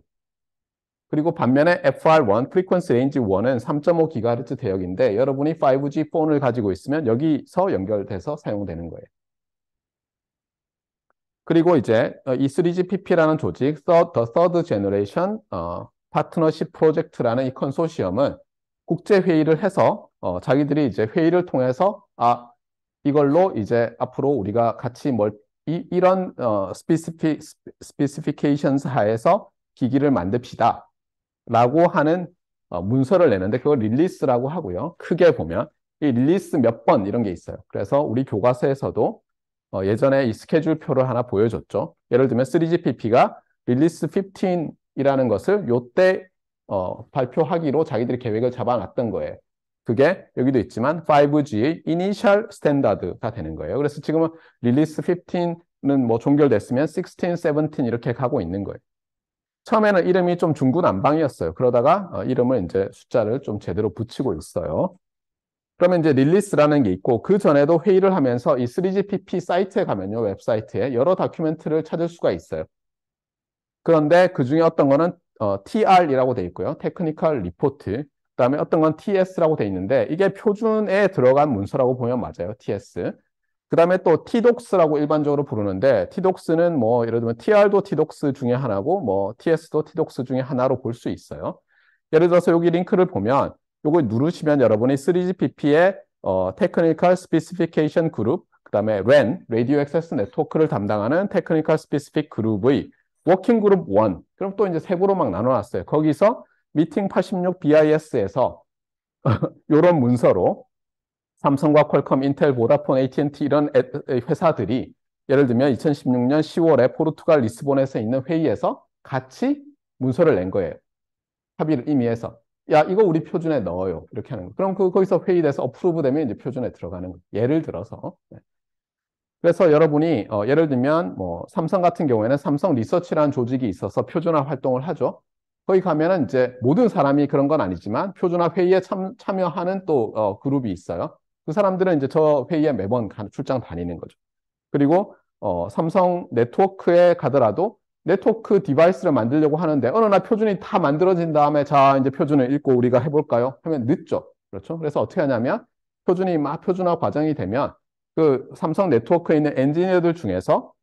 그리고 반면에 FR1, 프리퀀시 레인지 1은 3.5GHz 대역인데 여러분이 5G 폰을 가지고 있으면 여기서 연결돼서 사용되는 거예요. 그리고 이제 이 3GPP라는 조직, The Third Generation Partnership Project라는 이 컨소시엄은 국제회의를 해서 자기들이 이제 회의를 통해서 이걸로 이제 앞으로 우리가 같이 이런 스페시피케이션스 하에서 기기를 만듭시다 라고 하는 문서를 내는데 그걸 릴리스라고 하고요. 크게 보면 이 릴리스 몇 번 이런 게 있어요. 그래서 우리 교과서에서도 예전에 이 스케줄표를 하나 보여줬죠. 예를 들면 3GPP가 릴리스 15이라는 것을 요때 발표하기로 자기들이 계획을 잡아놨던 거예요. 그게 여기도 있지만 5G의 이니셜 스탠다드가 되는 거예요. 그래서 지금은 릴리스 15는 뭐 종결됐으면 16, 17 이렇게 가고 있는 거예요. 처음에는 이름이 좀 중구난방이었어요. 그러다가 이름을 이제 숫자를 좀 제대로 붙이고 있어요. 그러면 이제 릴리스라는 게 있고 그 전에도 회의를 하면서 이 3GPP 사이트에 가면요. 웹사이트에 여러 다큐멘트를 찾을 수가 있어요. 그런데 그 중에 어떤 거는 TR이라고 돼 있고요. 테크니컬 리포트. 그다음에 어떤 건 TS라고 돼 있는데 이게 표준에 들어간 문서라고 보면 맞아요. TS. 그다음에 또 TDOCS라고 일반적으로 부르는데 TDOCS는 뭐 예를 들면 TR도 TDOCS 중에 하나고 뭐 TS도 TDOCS 중에 하나로 볼 수 있어요. 예를 들어서 여기 링크를 보면 요걸 누르시면 여러분이 3GPP의 테크니컬 스페시피케이션 그룹, 그다음에 RAN, 라디오 액세스 네트워크를 담당하는 테크니컬 스페시픽 그룹의 워킹 그룹 1. 그럼 또 이제 세부로 막 나눠놨어요. 거기서 미팅 86 BIS에서 이런 문서로 삼성과 퀄컴, 인텔, 보다폰, AT&T 이런 회사들이 예를 들면 2016년 10월에 포르투갈 리스본에서 있는 회의에서 같이 문서를 낸 거예요. 합의를 이미 해서. 야, 이거 우리 표준에 넣어요. 이렇게 하는 거. 그럼 거기서 회의돼서 어프로브 되면 이제 표준에 들어가는 거예요. 예를 들어서. 네. 그래서 여러분이 예를 들면 뭐 삼성 같은 경우에는 삼성 리서치라는 조직이 있어서 표준화 활동을 하죠. 거기 가면은 이제 모든 사람이 그런 건 아니지만 표준화 회의에 참여하는 또 그룹이 있어요. 그 사람들은 이제 저 회의에 매번 출장 다니는 거죠. 그리고 삼성 네트워크에 가더라도 네트워크 디바이스를 만들려고 하는데 어느 날 표준이 다 만들어진 다음에 자 이제 표준을 읽고 우리가 해볼까요? 하면 늦죠. 그렇죠? 그래서 어떻게 하냐면 표준화 과정이 되면 그 삼성 네트워크에 있는 엔지니어들 중에서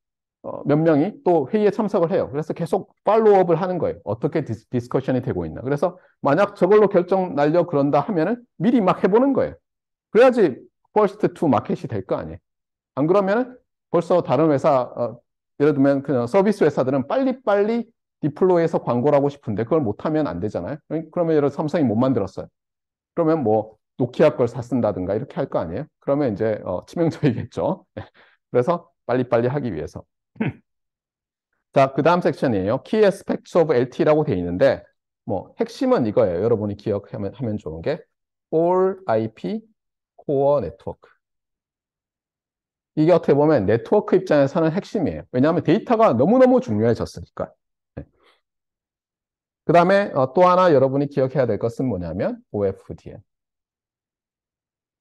몇 명이 또 회의에 참석을 해요. 그래서 계속 팔로우업을 하는 거예요. 어떻게 디스커션이 되고 있나. 그래서 만약 저걸로 결정 날려 그런다 하면은 미리 막 해보는 거예요. 그래야지 퍼스트 투 마켓이 될 거 아니에요. 안 그러면은 벌써 다른 회사, 예를 들면 그냥 서비스 회사들은 빨리빨리 디플로이해서 광고를 하고 싶은데 그걸 못하면 안 되잖아요. 그러면 예를 들어 삼성이 못 만들었어요. 그러면 뭐 노키아 걸 샀쓴다든가 이렇게 할 거 아니에요. 그러면 이제 치명적이겠죠. 그래서 빨리빨리 하기 위해서. 자, 그 다음 섹션이에요. Key Aspects of LTE라고 되어 있는데 뭐 핵심은 이거예요. 여러분이 기억하면 좋은 게 All IP Core Network. 이게 어떻게 보면 네트워크 입장에서는 핵심이에요. 왜냐하면 데이터가 너무너무 중요해졌으니까. 네. 그 다음에 또 하나 여러분이 기억해야 될 것은 뭐냐면 OFDM.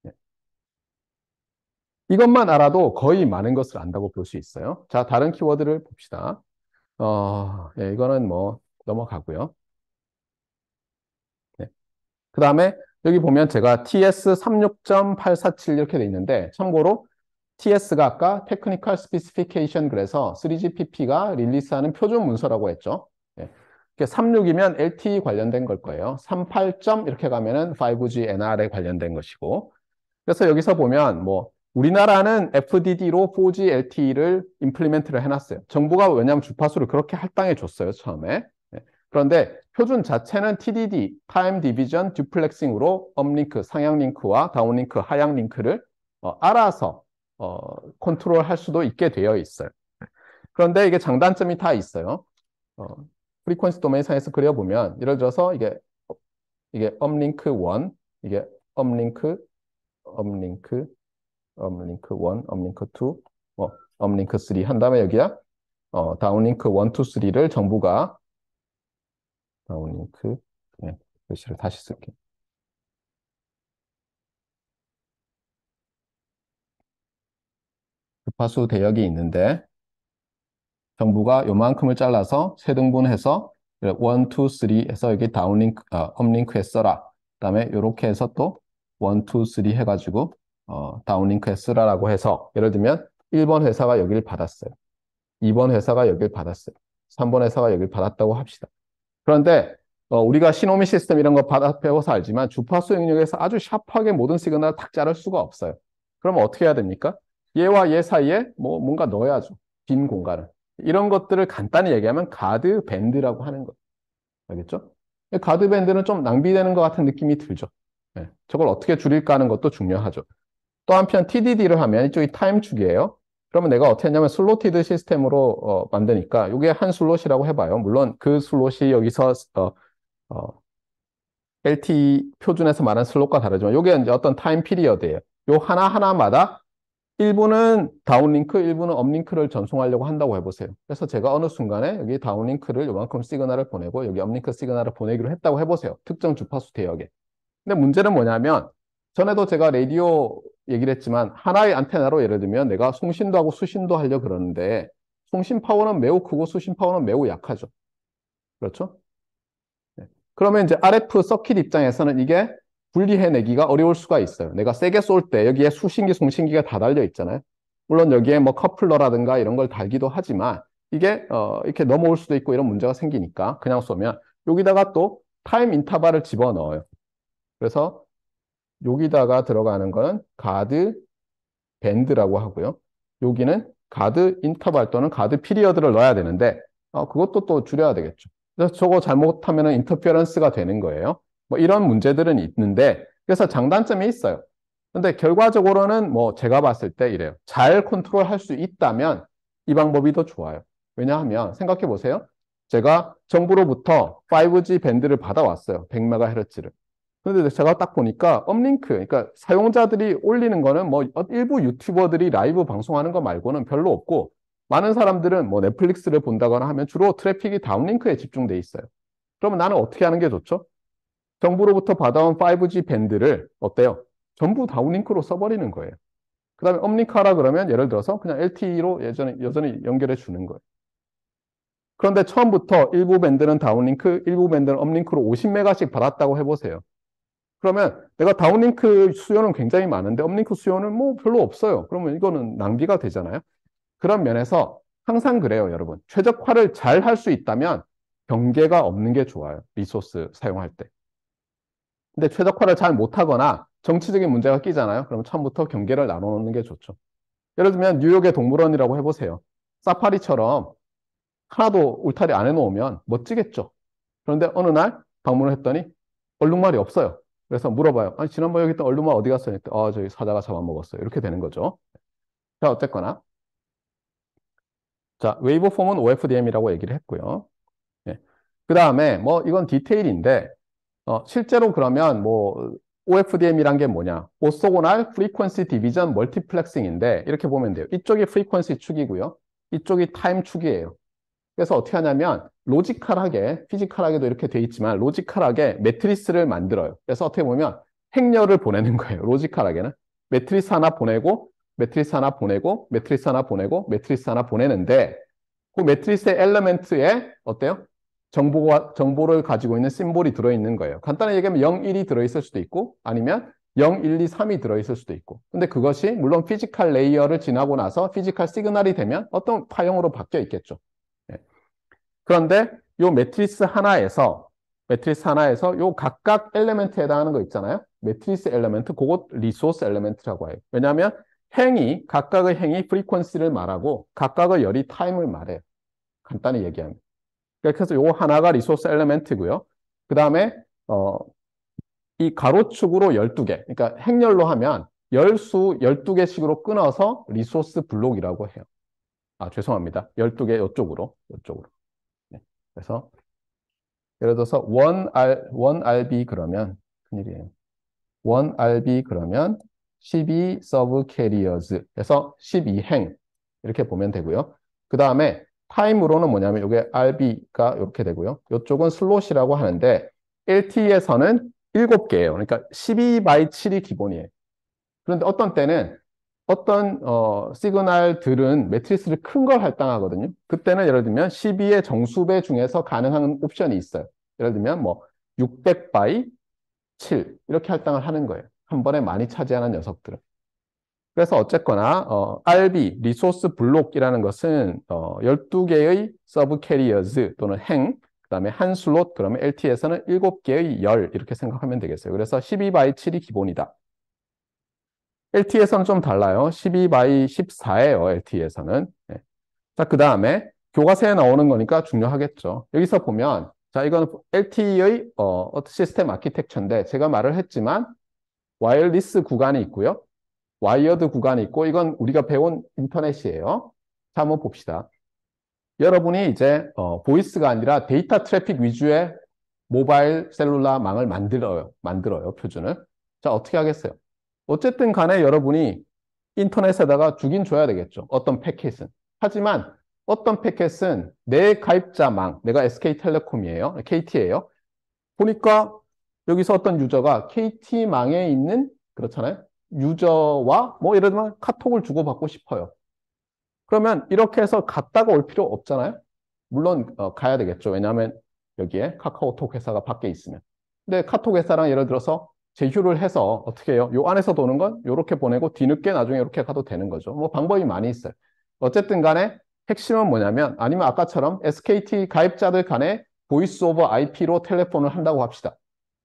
네. 이것만 알아도 거의 많은 것을 안다고 볼 수 있어요. 자, 다른 키워드를 봅시다. 예, 이거는 뭐 넘어가고요. 네. 그 다음에 여기 보면 제가 TS36.847 이렇게 돼 있는데 참고로 TS가 아까 Technical Specification 그래서 3GPP가 릴리스하는 표준 문서라고 했죠. 예. 36이면 LTE 관련된 걸 거예요. 38점 이렇게 가면은 5G NR에 관련된 것이고. 그래서 여기서 보면 뭐 우리나라는 FDD로 4G LTE를 임플리멘트를 해놨어요. 정부가 왜냐하면 주파수를 그렇게 할당해 줬어요, 처음에. 예. 그런데 표준 자체는 TDD, 타임 디비전 듀플렉싱으로 업링크, 상향 링크와 다운 링크, 하향 링크를 알아서 컨트롤 할 수도 있게 되어 있어요. 그런데 이게 장단점이 다 있어요. 어, 프리퀀시 도메인상에서 그려보면 예를 들어서 이게 업링크 1, 이게 업링크, 업링크, 업링크 1, 업링크 2, 업링크 3 한 다음에 여기야 다운링크 1, 2, 3를 정부가 다운링크 네, 글씨를 다시 쓸게. 주파수 대역이 있는데 정부가 요만큼을 잘라서 세 등분해서 1, 2, 3 해서 여기 다운링크, 업링크에 써라. 그다음에 이렇게 해서 또 1, 2, 3 해가지고 다운링크에 쓰라라고 해서 예를 들면 1번 회사가 여기를 받았어요. 2번 회사가 여기를 받았어요. 3번 회사가 여기를 받았다고 합시다. 그런데 우리가 시노미 시스템 이런 거 받아 배워서 알지만 주파수 영역에서 아주 샤프하게 모든 시그널을 탁 자를 수가 없어요. 그러면 어떻게 해야 됩니까? 얘와 얘 사이에 뭐 뭔가 넣어야죠. 빈 공간을. 이런 것들을 간단히 얘기하면 가드 밴드라고 하는 거예요. 알겠죠? 가드 밴드는 좀 낭비되는 것 같은 느낌이 들죠. 네, 저걸 어떻게 줄일까 하는 것도 중요하죠. 또 한편 TDD를 하면 이쪽이 타임축이에요. 그러면 내가 어떻게 했냐면 슬로티드 시스템으로 만드니까 이게 한 슬롯이라고 해봐요. 물론 그 슬롯이 여기서 어, LTE 표준에서 말하는 슬롯과 다르지만 이게 이제 어떤 타임 피리어드예요. 요 하나하나마다 일부는 다운링크, 일부는 업링크를 전송하려고 한다고 해보세요. 그래서 제가 어느 순간에 여기 다운링크를 요만큼 시그널을 보내고 여기 업링크 시그널을 보내기로 했다고 해보세요. 특정 주파수 대역에. 근데 문제는 뭐냐면 전에도 제가 라디오 얘기를 했지만 하나의 안테나로 예를 들면 내가 송신도 하고 수신도 하려 그러는데 송신 파워는 매우 크고 수신 파워는 매우 약하죠. 그렇죠? 네. 그러면 이제 RF 서킷 입장에서는 이게 분리해내기가 어려울 수가 있어요. 내가 세게 쏠 때 여기에 수신기, 송신기가 다 달려 있잖아요. 물론 여기에 뭐 커플러라든가 이런 걸 달기도 하지만 이게 이렇게 넘어올 수도 있고 이런 문제가 생기니까 그냥 쏘면 여기다가 또 타임 인터벌을 집어넣어요. 그래서 여기다가 들어가는 거는 가드 밴드라고 하고요. 여기는 가드 인터벌 또는 가드 피리어드를 넣어야 되는데 그것도 또 줄여야 되겠죠. 그래서 저거 잘못하면 인터피어런스가 되는 거예요. 뭐 이런 문제들은 있는데 그래서 장단점이 있어요. 근데 결과적으로는 뭐 제가 봤을 때 이래요. 잘 컨트롤할 수 있다면 이 방법이 더 좋아요. 왜냐하면 생각해 보세요. 제가 정부로부터 5G 밴드를 받아왔어요. 100MHz를. 근데 제가 딱 보니까 업링크, 그러니까 사용자들이 올리는 거는 뭐 일부 유튜버들이 라이브 방송하는 거 말고는 별로 없고 많은 사람들은 뭐 넷플릭스를 본다거나 하면 주로 트래픽이 다운링크에 집중돼 있어요. 그러면 나는 어떻게 하는 게 좋죠? 정부로부터 받아온 5G 밴드를 어때요? 전부 다운링크로 써버리는 거예요. 그 다음에 업링크 하라 그러면 예를 들어서 그냥 LTE로 여전히 연결해 주는 거예요. 그런데 처음부터 일부 밴드는 다운링크, 일부 밴드는 업링크로 50메가씩 받았다고 해보세요. 그러면 내가 다운링크 수요는 굉장히 많은데 업링크 수요는 뭐 별로 없어요. 그러면 이거는 낭비가 되잖아요. 그런 면에서 항상 그래요, 여러분. 최적화를 잘 할 수 있다면 경계가 없는 게 좋아요. 리소스 사용할 때. 근데 최적화를 잘 못하거나 정치적인 문제가 끼잖아요. 그럼 처음부터 경계를 나눠놓는 게 좋죠. 예를 들면 뉴욕의 동물원이라고 해보세요. 사파리처럼 하나도 울타리 안 해놓으면 멋지겠죠. 그런데 어느 날 방문을 했더니 얼룩말이 없어요. 그래서 물어봐요. 아니, 지난번에 여기 있던 얼룩말 어디 갔어요? 저희 사자가 잡아먹었어요. 이렇게 되는 거죠. 자, 어쨌거나. 자, 웨이브 폼은 OFDM이라고 얘기를 했고요. 예. 그 다음에 뭐 이건 디테일인데 실제로 그러면 뭐 OFDM이란 게 뭐냐? 오소고날 프리퀀시 디비전 멀티플렉싱인데 이렇게 보면 돼요. 이쪽이 프리퀀시 축이고요. 이쪽이 타임 축이에요. 그래서 어떻게 하냐면 로지컬하게, 피지컬하게도 이렇게 돼 있지만 로지컬하게 매트리스를 만들어요. 그래서 어떻게 보면 행렬을 보내는 거예요. 로지컬하게는. 매트리스 하나 보내고, 매트리스 하나 보내고, 매트리스 하나 보내고, 매트리스 하나 보내는데 그 매트리스의 엘리멘트에 어때요? 정보를 가지고 있는 심볼이 들어있는 거예요. 간단히 얘기하면 0, 1이 들어있을 수도 있고 아니면 0, 1, 2, 3이 들어있을 수도 있고. 근데 그것이 물론 피지컬 레이어를 지나고 나서 피지컬 시그널이 되면 어떤 파형으로 바뀌어 있겠죠. 예. 그런데 요 매트리스 하나에서 요 각각 엘리멘트에 해당하는 거 있잖아요. 매트리스 엘리멘트, 그것 리소스 엘리멘트라고 해요. 왜냐하면 각각의 행이 프리퀀시를 말하고 각각의 열이 타임을 말해요. 간단히 얘기하면. 그래서 요 하나가 리소스 엘리멘트고요. 그 다음에 이 가로축으로 12개. 그러니까 행렬로 하면 열수 12개씩으로 끊어서 리소스 블록이라고 해요. 아, 죄송합니다. 12개 이쪽으로. 네. 그래서 예를 들어서 1RB 그러면 큰일이에요. 1RB 그러면 12 서브 캐리어즈 그래서 12행 이렇게 보면 되고요. 그 다음에 타임으로는 뭐냐면 이게 RB가 이렇게 되고요. 이쪽은 슬롯이라고 하는데 LTE에서는 7개예요. 그러니까 12 바이 7이 기본이에요. 그런데 어떤 때는 어떤 시그널들은 매트리스를 큰 걸 할당하거든요. 그때는 예를 들면 12의 정수배 중에서 가능한 옵션이 있어요. 예를 들면 뭐 600 바이 7 이렇게 할당을 하는 거예요. 한 번에 많이 차지하는 녀석들은. 그래서 어쨌거나 RB, 리소스 블록이라는 것은 12개의 서브 캐리어즈 또는 행, 그 다음에 한 슬롯, 그러면 LT에서는 7개의 열 이렇게 생각하면 되겠어요. 그래서 12 바이 7이 기본이다. LT에서는 좀 달라요. 12 바이 14예요, LT에서는. 네. 자, 그 다음에 교과서에 나오는 거니까 중요하겠죠. 여기서 보면, 자, 이건 LTE의 시스템 아키텍처인데, 제가 말을 했지만, 와이어리스 구간이 있고요. 와이어드 구간이 있고, 이건 우리가 배운 인터넷이에요. 자, 한번 봅시다. 여러분이 이제, 보이스가 아니라 데이터 트래픽 위주의 모바일 셀룰라 망을 만들어요, 표준을. 자, 어떻게 하겠어요? 어쨌든 간에 여러분이 인터넷에다가 주긴 줘야 되겠죠. 어떤 패킷은. 하지만 어떤 패킷은 내 가입자망, 내가 SK텔레콤이에요. KT예요. 보니까 여기서 어떤 유저가 KT망에 있는 그렇잖아요. 유저와 뭐 예를 들면 카톡을 주고받고 싶어요. 그러면 이렇게 해서 갔다가 올 필요 없잖아요. 물론 가야 되겠죠. 왜냐하면 여기에 카카오톡 회사가 밖에 있으면. 근데 카톡 회사랑 예를 들어서 제휴를 해서 어떻게 해요? 요 안에서 도는 건 이렇게 보내고 뒤늦게 나중에 이렇게 가도 되는 거죠. 뭐 방법이 많이 있어요. 어쨌든 간에 핵심은 뭐냐면 아니면 아까처럼 SKT 가입자들 간에 보이스 오버 IP로 텔레폰을 한다고 합시다.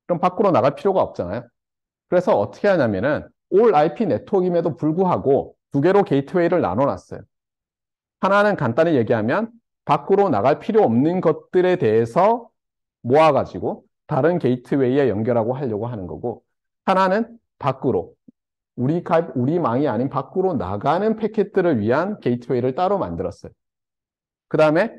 그럼 밖으로 나갈 필요가 없잖아요. 그래서 어떻게 하냐면은 올 IP 네트워크임에도 불구하고 두 개로 게이트웨이를 나눠놨어요. 하나는 간단히 얘기하면 밖으로 나갈 필요 없는 것들에 대해서 모아가지고 다른 게이트웨이에 연결하고 하려고 하는 거고 하나는 밖으로 우리 망이 아닌 밖으로 나가는 패킷들을 위한 게이트웨이를 따로 만들었어요. 그 다음에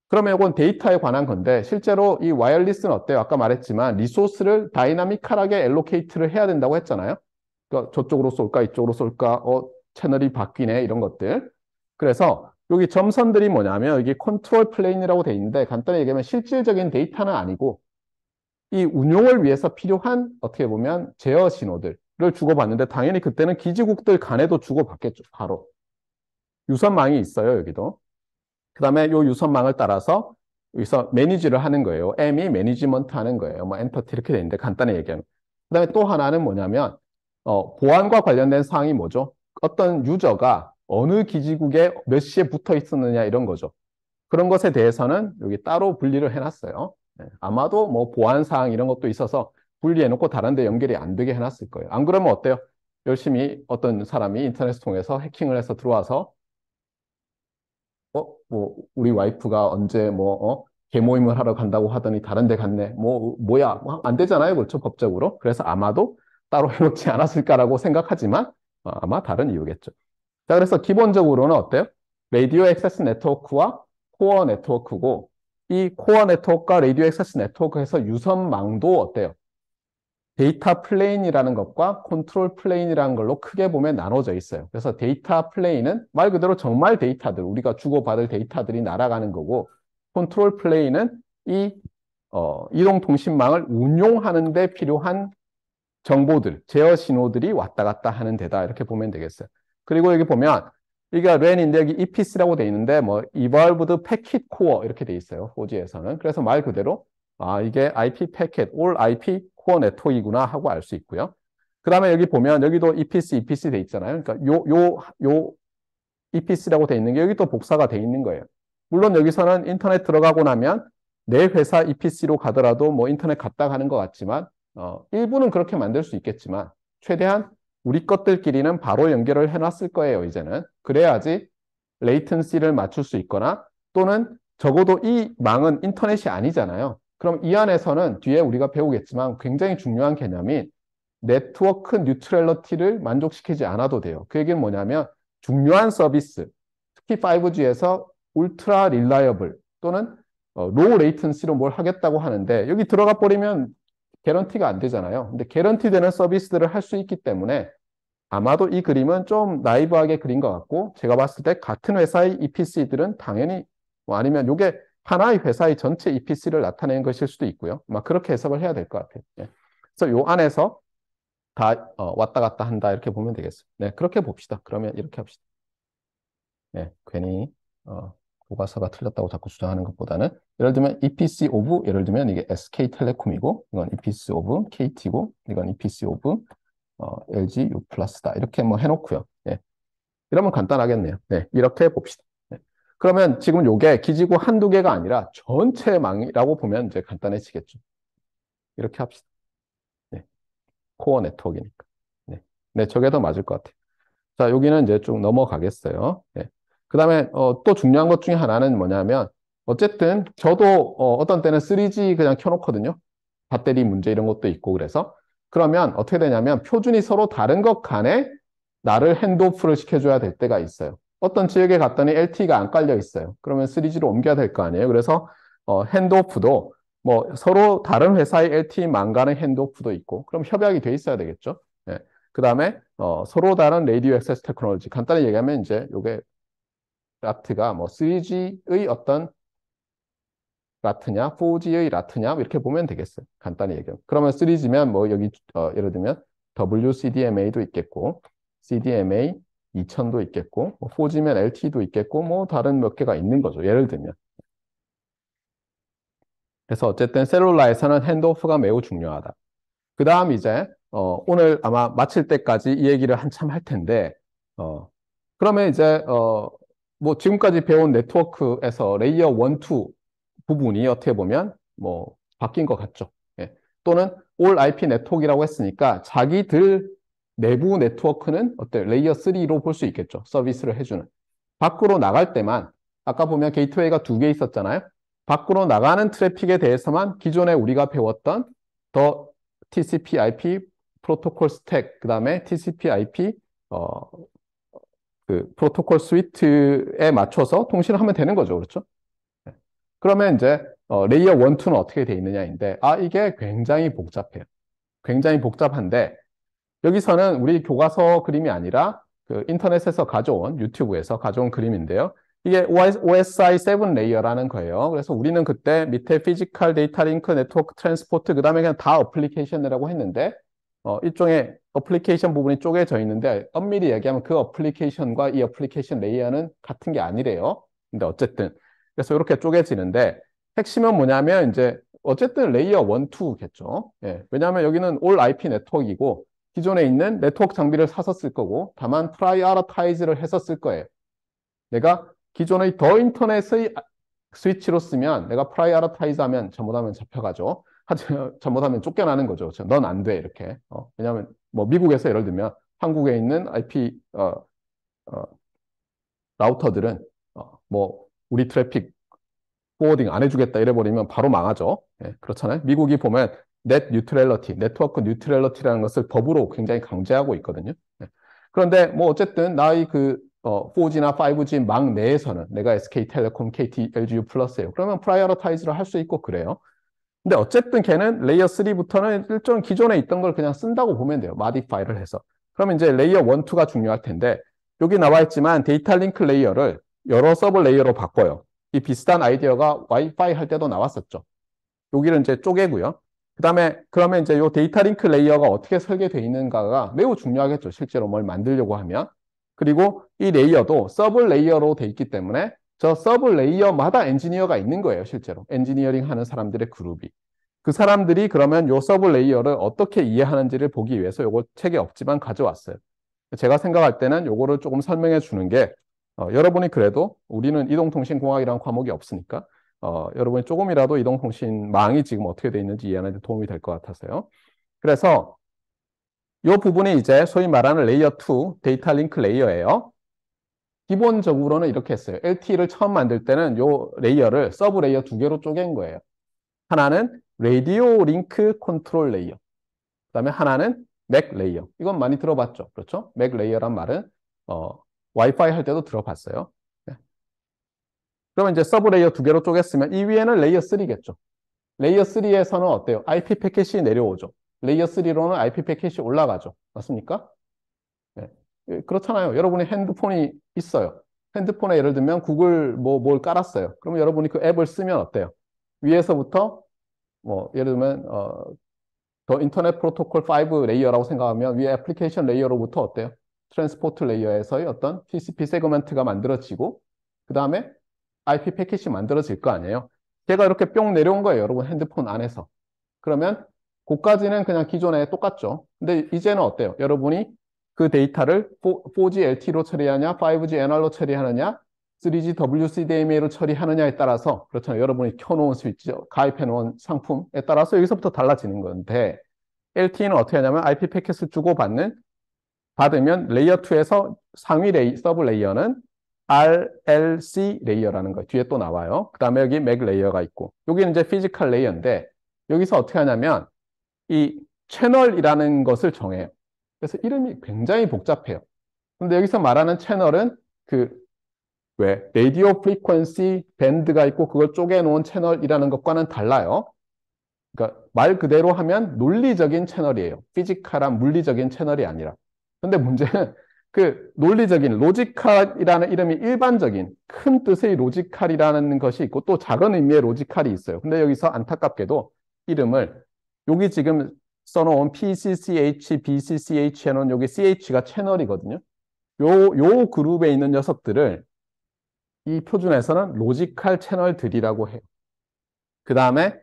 그러면 이건 데이터에 관한 건데 실제로 이 와이어리스는 어때요? 아까 말했지만 리소스를 다이나믹하게 엘로케이트를 해야 된다고 했잖아요. 그러니까 저쪽으로 쏠까 이쪽으로 쏠까 채널이 바뀌네 이런 것들. 그래서 여기 점선들이 뭐냐면 여기 컨트롤 플레인이라고 돼 있는데 간단히 얘기하면 실질적인 데이터는 아니고 이 운용을 위해서 필요한 어떻게 보면 제어 신호들을 주고받는데 당연히 그때는 기지국들 간에도 주고받겠죠. 바로. 유선망이 있어요. 여기도. 그 다음에 이 유선망을 따라서 여기서 매니지를 하는 거예요. M이 매니지먼트 하는 거예요. 뭐 엔터티 이렇게 돼 있는데 간단히 얘기하면. 그다음에 또 하나는 뭐냐면 보안과 관련된 사항이 뭐죠? 어떤 유저가 어느 기지국에 몇 시에 붙어 있었느냐 이런 거죠. 그런 것에 대해서는 여기 따로 분리를 해놨어요. 네, 아마도 뭐 보안 사항 이런 것도 있어서 분리해놓고 다른 데 연결이 안 되게 해놨을 거예요. 안 그러면 어때요? 열심히 어떤 사람이 인터넷을 통해서 해킹을 해서 들어와서 뭐 우리 와이프가 언제 개모임을 하러 간다고 하더니 다른 데 갔네. 뭐야? 안 되잖아요. 그렇죠? 법적으로. 그래서 아마도 따로 해놓지 않았을까라고 생각하지만 아마 다른 이유겠죠. 자, 그래서 기본적으로는 어때요? 라디오 액세스 네트워크와 코어 네트워크고 이 코어 네트워크와 라디오 액세스 네트워크에서 유선망도 어때요? 데이터 플레인이라는 것과 컨트롤 플레인이라는 걸로 크게 보면 나눠져 있어요. 그래서 데이터 플레인은 말 그대로 정말 데이터들, 우리가 주고받을 데이터들이 날아가는 거고, 컨트롤 플레인은 이 이동통신망을 운용하는 데 필요한 정보들, 제어 신호들이 왔다 갔다 하는 데다 이렇게 보면 되겠어요. 그리고 여기 보면 이게 랜인데 여기 EPC라고 돼 있는데 뭐 Evolved Packet Core 이렇게 돼 있어요. 4G에서는. 그래서 말 그대로 이게 IP 패켓, All IP 코어 네트워크이구나 하고 알 수 있고요. 그 다음에 여기 보면 여기도 EPC 돼 있잖아요. 그러니까 요 EPC라고 돼 있는 게 여기 또 복사가 돼 있는 거예요. 물론 여기서는 인터넷 들어가고 나면 내 회사 EPC로 가더라도 뭐 인터넷 갔다 가는 것 같지만 일부는 그렇게 만들 수 있겠지만 최대한 우리 것들끼리는 바로 연결을 해놨을 거예요, 이제는. 그래야지 레이턴시를 맞출 수 있거나 또는 적어도 이 망은 인터넷이 아니잖아요. 그럼 이 안에서는 뒤에 우리가 배우겠지만 굉장히 중요한 개념이 네트워크 뉴트럴러티를 만족시키지 않아도 돼요. 그 얘기는 뭐냐면 중요한 서비스, 특히 5G에서 울트라 릴라이어블 또는 로우 레이턴시로 뭘 하겠다고 하는데 여기 들어가 버리면 개런티가 안 되잖아요. 근데 개런티 되는 서비스들을 할 수 있기 때문에 아마도 이 그림은 좀 나이브하게 그린 것 같고 제가 봤을 때 같은 회사의 EPC들은 당연히 아니면 이게 하나의 회사의 전체 EPC를 나타내는 것일 수도 있고요. 막 그렇게 해석을 해야 될 것 같아요. 예. 그래서 요 안에서 다 왔다 갔다 한다 이렇게 보면 되겠어요. 네, 그렇게 봅시다. 그러면 이렇게 합시다. 네, 괜히 교과서가 틀렸다고 자꾸 주장하는 것보다는 예를 들면 EPC 오브 예를 들면 이게 SK텔레콤이고 이건 EPC 오브 KT고 이건 EPC 오브 LG U 플러스다 이렇게 뭐 해놓고요. 네, 이러면 간단하겠네요. 네, 이렇게 봅시다. 네. 그러면 지금 요게 기지국 한두 개가 아니라 전체 망이라고 보면 이제 간단해지겠죠. 이렇게 합시다. 네, 코어 네트워크니까. 네, 네, 저게 더 맞을 것 같아요. 자, 여기는 이제 쭉 넘어가겠어요. 네. 그 다음에 또 중요한 것 중에 하나는 뭐냐면 어쨌든 저도 어떤 때는 3G 그냥 켜놓거든요. 배터리 문제 이런 것도 있고 그래서 그러면 어떻게 되냐면 표준이 서로 다른 것 간에 나를 핸드오프를 시켜줘야 될 때가 있어요. 어떤 지역에 갔더니 LTE가 안 깔려 있어요. 그러면 3G로 옮겨야 될 거 아니에요. 그래서 핸드오프도 뭐 서로 다른 회사의 LTE만 가는 핸드오프도 있고 그럼 협약이 돼 있어야 되겠죠. 네. 그 다음에 서로 다른 레디오 액세스 테크놀로지 간단히 얘기하면 이제 요게 라트가 뭐 3G의 어떤 라트냐 4G의 라트냐 이렇게 보면 되겠어요. 간단히 얘기하면. 그러면 3G면 뭐 여기 예를 들면 WCDMA도 있겠고 CDMA 2000도 있겠고 뭐 4G면 LTE도 있겠고 뭐 다른 몇 개가 있는 거죠. 예를 들면. 그래서 어쨌든 셀룰라에서는 핸드오프가 매우 중요하다. 그 다음 이제 오늘 아마 마칠 때까지 이 얘기를 한참 할 텐데 그러면 이제 뭐 지금까지 배운 네트워크에서 레이어 1, 2 부분이 어떻게 보면 뭐 바뀐 것 같죠. 예. 또는 All IP 네트워크라고 했으니까 자기들 내부 네트워크는 어때 레이어 3로 볼 수 있겠죠. 서비스를 해주는. 밖으로 나갈 때만 아까 보면 게이트웨이가 2개 있었잖아요. 밖으로 나가는 트래픽에 대해서만 기존에 우리가 배웠던 더 TCP/IP 프로토콜 스택, 그 다음에 TCP/IP 그 프로토콜 스위트에 맞춰서 통신을 하면 되는 거죠, 그렇죠? 네. 그러면 이제 레이어 1, 2는 어떻게 돼 있느냐인데, 이게 굉장히 복잡해요. 굉장히 복잡한데 여기서는 우리 교과서 그림이 아니라 그 인터넷에서 가져온 유튜브에서 가져온 그림인데요. 이게 OSI 7 레이어라는 거예요. 그래서 우리는 그때 밑에 피지컬 데이터 링크 네트워크 트랜스포트 그다음에 그냥 다 어플리케이션이라고 했는데 일종의 어플리케이션 부분이 쪼개져 있는데 엄밀히 얘기하면 그 어플리케이션과 이 어플리케이션 레이어는 같은 게 아니래요. 근데 어쨌든 그래서 이렇게 쪼개지는데 핵심은 뭐냐면 이제 어쨌든 레이어 1, 2겠죠. 예, 왜냐하면 여기는 올 IP 네트워크이고 기존에 있는 네트워크 장비를 사서 쓸 거고 다만 프라이어타이즈를 해서 쓸 거예요. 내가 기존의 더 인터넷의 스위치로 쓰면 내가 프라이어타이즈 하면 잘못하면 잡혀가죠. 잘못하면 쫓겨나는 거죠. 넌 안 돼, 이렇게. 왜냐하면 뭐 미국에서 예를 들면 한국에 있는 IP 어, 라우터들은 뭐 우리 트래픽 포워딩 안 해주겠다 이래버리면 바로 망하죠. 예, 그렇잖아요. 미국이 보면 넷 뉴트럴러티, 네트워크 뉴트럴러티라는 것을 법으로 굉장히 강제하고 있거든요. 예. 그런데 뭐 어쨌든 나의 4G나 5G 망 내에서는 내가 SK텔레콤, KT, LGU 플러스예요. 그러면 프라이어타이즈를 할 수 있고 그래요. 근데 어쨌든 걔는 레이어 3부터는 일종 기존에 있던 걸 그냥 쓴다고 보면 돼요. 마디파이를 해서. 그러면 이제 레이어 1, 2가 중요할 텐데 여기 나와 있지만 데이터 링크 레이어를 여러 서브 레이어로 바꿔요. 이 비슷한 아이디어가 와이파이 할 때도 나왔었죠. 여기는 이제 쪼개고요. 그다음에 그러면 이제 이 데이터 링크 레이어가 어떻게 설계되어 있는가가 매우 중요하겠죠. 실제로 뭘 만들려고 하면. 그리고 이 레이어도 서브 레이어로 돼 있기 때문에 저 서브 레이어마다 엔지니어가 있는 거예요. 실제로. 엔지니어링 하는 사람들의 그룹이. 그 사람들이 그러면 요 서브 레이어를 어떻게 이해하는지를 보기 위해서 요거 책에 없지만 가져왔어요. 제가 생각할 때는 요거를 조금 설명해 주는 게 여러분이 그래도 우리는 이동통신공학이라는 과목이 없으니까 여러분이 조금이라도 이동통신망이 지금 어떻게 돼 있는지 이해하는 데 도움이 될 것 같아서요. 그래서 이 부분이 이제 소위 말하는 레이어 2 데이터 링크 레이어예요. 기본적으로는 이렇게 했어요. LTE를 처음 만들 때는 이 레이어를 서브 레이어 두 개로 쪼갠 거예요. 하나는 라디오 링크 컨트롤 레이어. 그다음에 하나는 맥 레이어. 이건 많이 들어봤죠. 그렇죠? 맥 레이어란 말은 와이파이 할 때도 들어봤어요. 네. 그러면 이제 서브 레이어 두 개로 쪼갰으면 이 위에는 레이어 3겠죠. 레이어 3에서는 어때요? IP 패킷이 내려오죠. 레이어 3로는 IP 패킷이 올라가죠. 맞습니까? 네. 그렇잖아요. 여러분의 핸드폰이 있어요. 핸드폰에 예를 들면 구글 뭘 깔았어요. 그러면 여러분이 그 앱을 쓰면 어때요? 위에서부터 뭐 예를 들면 더 인터넷 프로토콜 5 레이어라고 생각하면 위에 애플리케이션 레이어로부터 어때요? 트랜스포트 레이어에서의 어떤 TCP 세그먼트가 만들어지고 그 다음에 IP 패킷이 만들어질 거 아니에요. 걔가 이렇게 뿅 내려온 거예요. 여러분 핸드폰 안에서. 그러면 그까지는 그냥 기존에 똑같죠. 근데 이제는 어때요? 여러분이 그 데이터를 4G LTE로 처리하냐, 5G NR로 처리하느냐, 3G WCDMA로 처리하느냐에 따라서 그렇잖아요. 여러분이 켜놓은 스위치, 가입해놓은 상품에 따라서 여기서부터 달라지는 건데 LTE는 어떻게 하냐면 IP 패킷을 받으면 레이어 2에서 상위 서브 레이어는 RLC 레이어라는 거 뒤에 또 나와요. 그 다음에 여기 맥 레이어가 있고 여기는 이제 피지컬 레이어인데 여기서 어떻게 하냐면 이 채널이라는 것을 정해요. 그래서 이름이 굉장히 복잡해요. 근데 여기서 말하는 채널은 라디오 프리퀀시 밴드가 있고 그걸 쪼개놓은 채널이라는 것과는 달라요. 그러니까 말 그대로 하면 논리적인 채널이에요. 피지컬한 물리적인 채널이 아니라. 근데 문제는 그 논리적인 로지컬이라는 이름이 일반적인 큰 뜻의 로지컬이라는 것이 있고 또 작은 의미의 로지컬이 있어요. 근데 여기서 안타깝게도 이름을 여기 지금 써놓은 PCCH, BCCH 해놓은 여기 CH가 채널이거든요. 요 그룹에 있는 녀석들을 이 표준에서는 로지컬 채널들이라고 해요. 그 다음에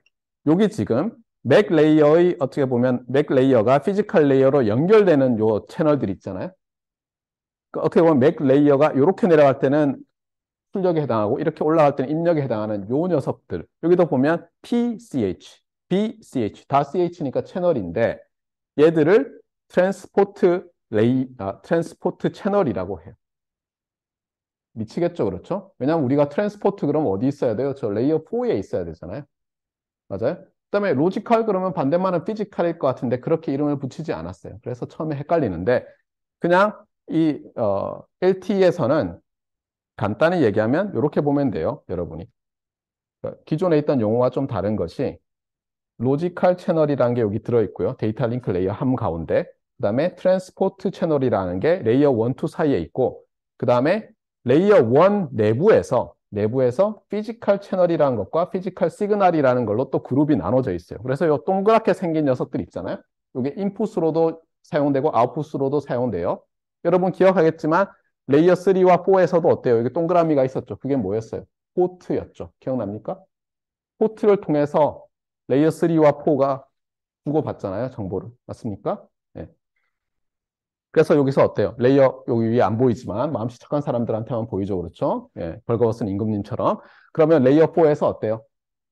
여기 지금 맥 레이어의 어떻게 보면 맥 레이어가 피지컬 레이어로 연결되는 요 채널들 있잖아요. 그러니까 어떻게 보면 맥 레이어가 이렇게 내려갈 때는 출력에 해당하고 이렇게 올라갈 때는 입력에 해당하는 요 녀석들. 여기도 보면 PCH, BCH 다 CH니까 채널인데 얘들을 트랜스포트 채널이라고 해요. 미치겠죠, 그렇죠? 왜냐하면 우리가 트랜스포트 그러면 어디 있어야 돼요? 저 레이어 4에 있어야 되잖아요. 맞아요? 그다음에 로지컬 그러면 반대말은 피지컬일 것 같은데 그렇게 이름을 붙이지 않았어요. 그래서 처음에 헷갈리는데 그냥 이 LTE에서는 간단히 얘기하면 이렇게 보면 돼요, 여러분이. 그러니까 기존에 있던 용어와 좀 다른 것이 로지컬 채널이라는 게 여기 들어있고요. 데이터 링크 레이어 한가운데. 그 다음에 트랜스포트 채널이라는 게 레이어 1, 2 사이에 있고 그 다음에 레이어 1 내부에서 피지컬 채널이라는 것과 피지컬 시그널이라는 걸로 또 그룹이 나눠져 있어요. 그래서 이 동그랗게 생긴 녀석들 있잖아요. 이게 인풋으로도 사용되고 아웃풋으로도 사용돼요. 여러분 기억하겠지만 레이어 3와 4에서도 어때요? 여기 동그라미가 있었죠. 그게 뭐였어요? 포트였죠. 기억납니까? 포트를 통해서 레이어 3와 4가 주고받잖아요. 정보를. 맞습니까? 네. 그래서 여기서 어때요? 레이어 여기 위에 안 보이지만 마음씨 착한 사람들한테만 보이죠. 그렇죠? 예, 벌거벗은 임금님처럼. 그러면 레이어 4에서 어때요?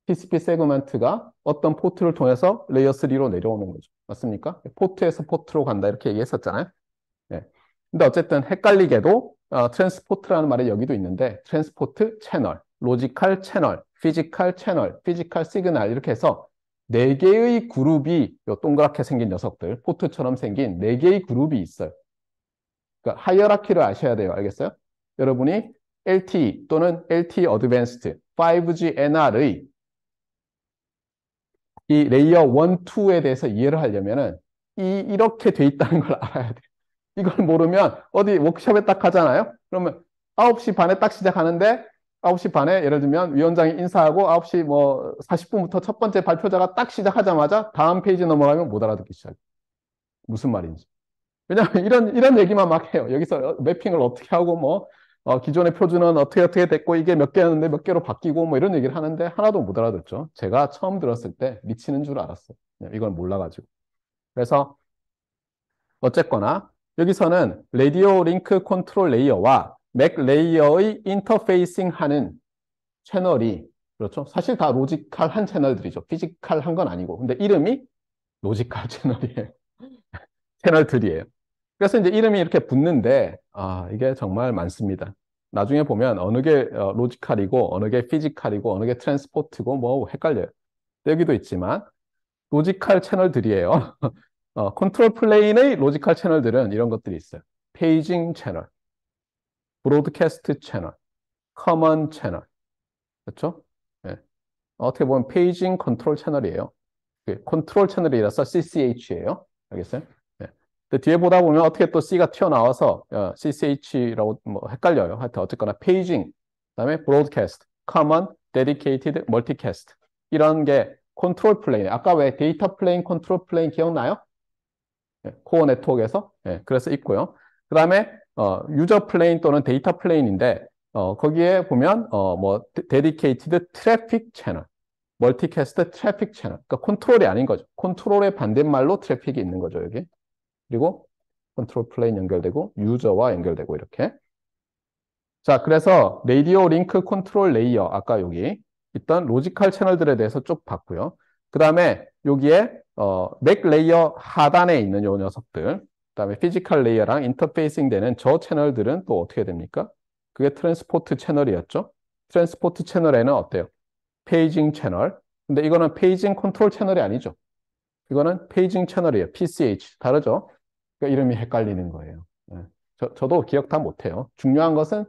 TCP 세그먼트가 어떤 포트를 통해서 레이어 3로 내려오는 거죠. 맞습니까? 포트에서 포트로 간다 이렇게 얘기했었잖아요. 예. 근데 어쨌든 헷갈리게도 트랜스포트라는 말이 여기도 있는데 트랜스포트 채널, 로지컬 채널, 피지컬 채널, 피지컬 시그널 이렇게 해서 네 개의 그룹이 요 동그랗게 생긴 녀석들, 포트처럼 생긴 네 개의 그룹이 있어요. 그러니까 하이어라키를 아셔야 돼요. 알겠어요? 여러분이 LTE 또는 LTE 어드밴스드 5G NR의 이 레이어 1, 2에 대해서 이해를 하려면은 이렇게 돼 있다는 걸 알아야 돼요. 이걸 모르면 어디 워크숍에 딱 가잖아요. 그러면 9시 반에 딱 시작하는데 9시 반에 예를 들면 위원장이 인사하고 9시 뭐 40분부터 첫 번째 발표자가 딱 시작하자마자 다음 페이지 넘어가면 못 알아듣기 시작해요. 무슨 말인지. 왜냐하면 이런 얘기만 막 해요. 여기서 매핑을 어떻게 하고 뭐 기존의 표준은 어떻게 됐고 이게 몇 개였는데 몇 개로 바뀌고 뭐 이런 얘기를 하는데 하나도 못 알아듣죠. 제가 처음 들었을 때 미치는 줄 알았어요. 이걸 몰라가지고. 그래서 어쨌거나 여기서는 라디오 링크 컨트롤 레이어와 맥 레이어의 인터페이싱 하는 채널이 그렇죠. 사실 다 로지컬한 채널들이죠. 피지컬한 건 아니고. 근데 이름이 로지컬 채널이에요. 채널들이에요. 그래서 이제 이름이 이렇게 붙는데 이게 정말 많습니다. 나중에 보면 어느 게 로지컬이고 어느 게 피지컬이고 어느 게 트랜스포트고 뭐 헷갈려요. 여기도 있지만 로지컬 채널들이에요. 컨트롤 플레인의 로지컬 채널들은 이런 것들이 있어요. 페이징 채널, 브로드캐스트 채널, 커먼 채널. 그렇죠? 예. 어떻게 보면 페이징 컨트롤 채널이에요. 컨트롤 채널이라서 CCH예요. 알겠어요? 예. 근데 뒤에 보다 보면 어떻게 또 C가 튀어나와서 CCH라고 뭐 헷갈려요. 하여튼 어쨌거나 페이징, 그다음에 브로드캐스트, 커먼, 데디케이티드, 멀티캐스트 이런 게 컨트롤 플레인. 아까 왜 데이터 플레인, 컨트롤 플레인 기억나요? 코어 네트워크에서 그래서 있고요. 그 다음에 유저 플레인 또는 데이터 플레인인데 거기에 보면 뭐 데디케이티드 트래픽 채널, 멀티캐스트 트래픽 채널. 그러니까 컨트롤이 아닌 거죠. 컨트롤의 반대말로 트래픽이 있는 거죠, 여기. 그리고 컨트롤 플레인 연결되고 유저와 연결되고 이렇게. 자, 그래서 라디오 링크 컨트롤 레이어 아까 여기 있던 로지컬 채널들에 대해서 쭉 봤고요. 그 다음에 여기에 맥 레이어 하단에 있는 요 녀석들, 그 다음에 피지컬 레이어랑 인터페이싱 되는 저 채널들은 또 어떻게 됩니까? 그게 트랜스포트 채널이었죠. 트랜스포트 채널에는 어때요? 페이징 채널. 근데 이거는 페이징 컨트롤 채널이 아니죠. 이거는 페이징 채널이에요. PCH. 다르죠? 그러니까 이름이 헷갈리는 거예요. 예. 저도 기억 다 못해요. 중요한 것은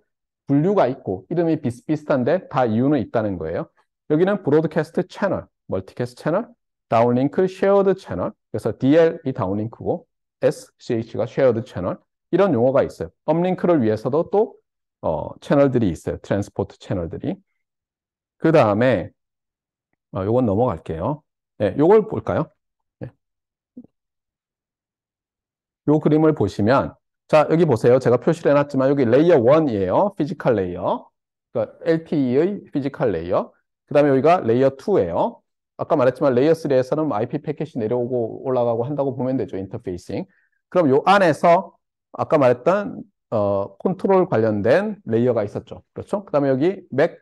분류가 있고 이름이 비슷비슷한데 다 이유는 있다는 거예요. 여기는 브로드캐스트 채널, 멀티캐스트 채널, 다운링크 쉐어드 채널. 그래서 DL이 다운링크고 SCH가 쉐어드 채널. 이런 용어가 있어요. 업링크를 위해서도 또 채널들이 있어요. 트랜스포트 채널들이. 그 다음에 요건 넘어갈게요. 네, 요걸 볼까요? 네. 요 그림을 보시면 자, 여기 보세요. 제가 표시를 해놨지만 여기 레이어 1이에요. 피지컬 레이어. 그러니까 LTE의 피지컬 레이어. 그 다음에 여기가 레이어 2예요. 아까 말했지만 레이어 3에서는 IP 패킷이 내려오고 올라가고 한다고 보면 되죠. 인터페이싱. 그럼 요 안에서 아까 말했던 컨트롤 관련된 레이어가 있었죠. 그렇죠? 그 다음에 여기 맥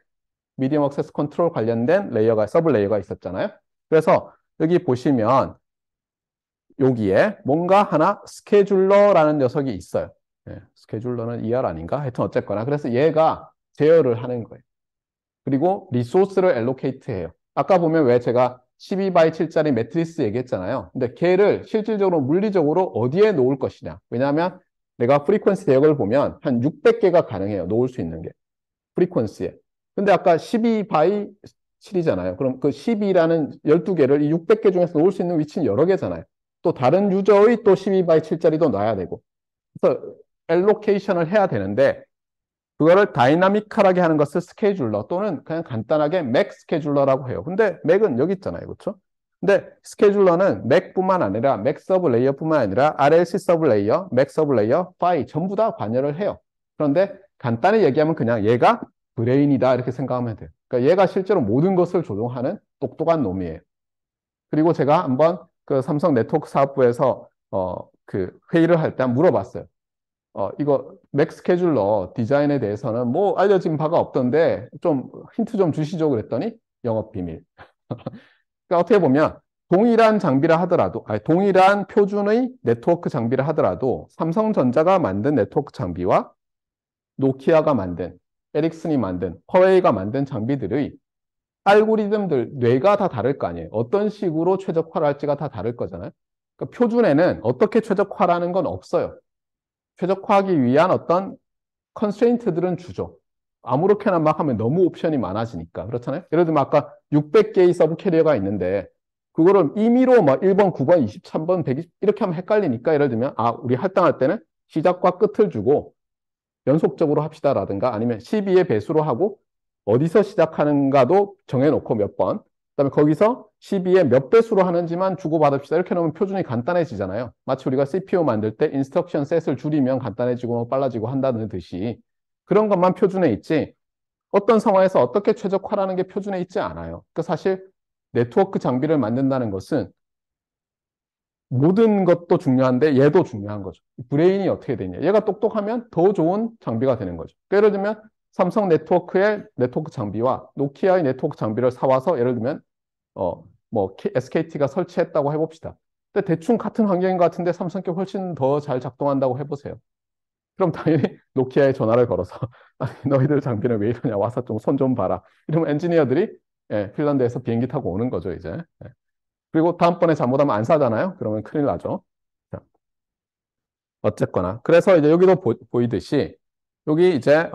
미디엄 액세스 컨트롤 관련된 레이어가 서브 레이어가 있었잖아요. 그래서 여기 보시면 여기에 뭔가 하나 스케줄러라는 녀석이 있어요. 스케줄러는 ER 아닌가? 하여튼 어쨌거나. 그래서 얘가 제어를 하는 거예요. 그리고 리소스를 엘로케이트 해요. 아까 보면 왜 제가 12 x 7짜리 매트리스 얘기했잖아요. 근데 걔를 실질적으로 물리적으로 어디에 놓을 것이냐. 왜냐하면 내가 프리퀀시 대역을 보면 한 600개가 가능해요. 놓을 수 있는 게. 프리퀀시에. 근데 아까 12 by 7이잖아요. 그럼 그 12라는 12개를 이 600개 중에서 놓을 수 있는 위치는 여러 개잖아요. 또 다른 유저의 또 12 by 7짜리도 놔야 되고. 그래서 엘로케이션을 해야 되는데 그거를 다이나미컬하게 하는 것을 스케줄러 또는 그냥 간단하게 맥 스케줄러라고 해요. 근데 맥은 여기 있잖아요. 그렇죠? 근데 스케줄러는 맥뿐만 아니라 맥 서브 레이어뿐만 아니라 RLC 서브 레이어, 맥 서브 레이어, 파이 전부 다 관여를 해요. 그런데 간단히 얘기하면 그냥 얘가 브레인이다 이렇게 생각하면 돼요. 그러니까 얘가 실제로 모든 것을 조종하는 똑똑한 놈이에요. 그리고 제가 한번 그 삼성 네트워크 사업부에서 그 회의를 할 때 물어봤어요. 이거 맥 스케줄러 디자인에 대해서는 뭐 알려진 바가 없던데 좀 힌트 좀 주시죠 그랬더니 영업 비밀. 그러니까 어떻게 보면 동일한 장비라 하더라도, 아니, 동일한 표준의 네트워크 장비라 하더라도 삼성전자가 만든 네트워크 장비와 노키아가 만든, 에릭슨이 만든, 화웨이가 만든 장비들의 알고리즘들, 뇌가 다 다를 거 아니에요. 어떤 식으로 최적화를 할지가 다 다를 거잖아요. 그러니까 표준에는 어떻게 최적화라는 건 없어요. 최적화하기 위한 어떤 컨스트레인트들은 주죠. 아무렇게나 막 하면 너무 옵션이 많아지니까. 그렇잖아요. 예를 들면 아까 600개의 서브 캐리어가 있는데 그거를 임의로 막 1번, 9번, 23번, 120 이렇게 하면 헷갈리니까 예를 들면 우리 할당할 때는 시작과 끝을 주고 연속적으로 합시다라든가 아니면 12의 배수로 하고 어디서 시작하는가도 정해놓고 몇 번, 그다음에 거기서 12의 몇 배수로 하는지만 주고받읍시다. 이렇게 놓으면 표준이 간단해지잖아요. 마치 우리가 CPU 만들 때 인스트럭션 셋을 줄이면 간단해지고 빨라지고 한다는 듯이 그런 것만 표준에 있지 어떤 상황에서 어떻게 최적화라는 게 표준에 있지 않아요. 그 사실 네트워크 장비를 만든다는 것은 모든 것도 중요한데 얘도 중요한 거죠. 브레인이 어떻게 되냐. 얘가 똑똑하면 더 좋은 장비가 되는 거죠. 예를 들면 삼성 네트워크의 네트워크 장비와 노키아의 네트워크 장비를 사와서 예를 들면 뭐 SKT가 설치했다고 해봅시다. 근데 대충 같은 환경인 것 같은데 삼성 게 훨씬 더 잘 작동한다고 해보세요. 그럼 당연히 노키아에 전화를 걸어서 아니, 너희들 장비는 왜 이러냐 와서 좀 손 좀 봐라. 이러면 엔지니어들이 핀란드에서 비행기 타고 오는 거죠 이제. 그리고 다음번에 잘못하면 안 사잖아요. 그러면 큰일 나죠. 자, 어쨌거나 그래서 이제 여기도 보이듯이 여기 이제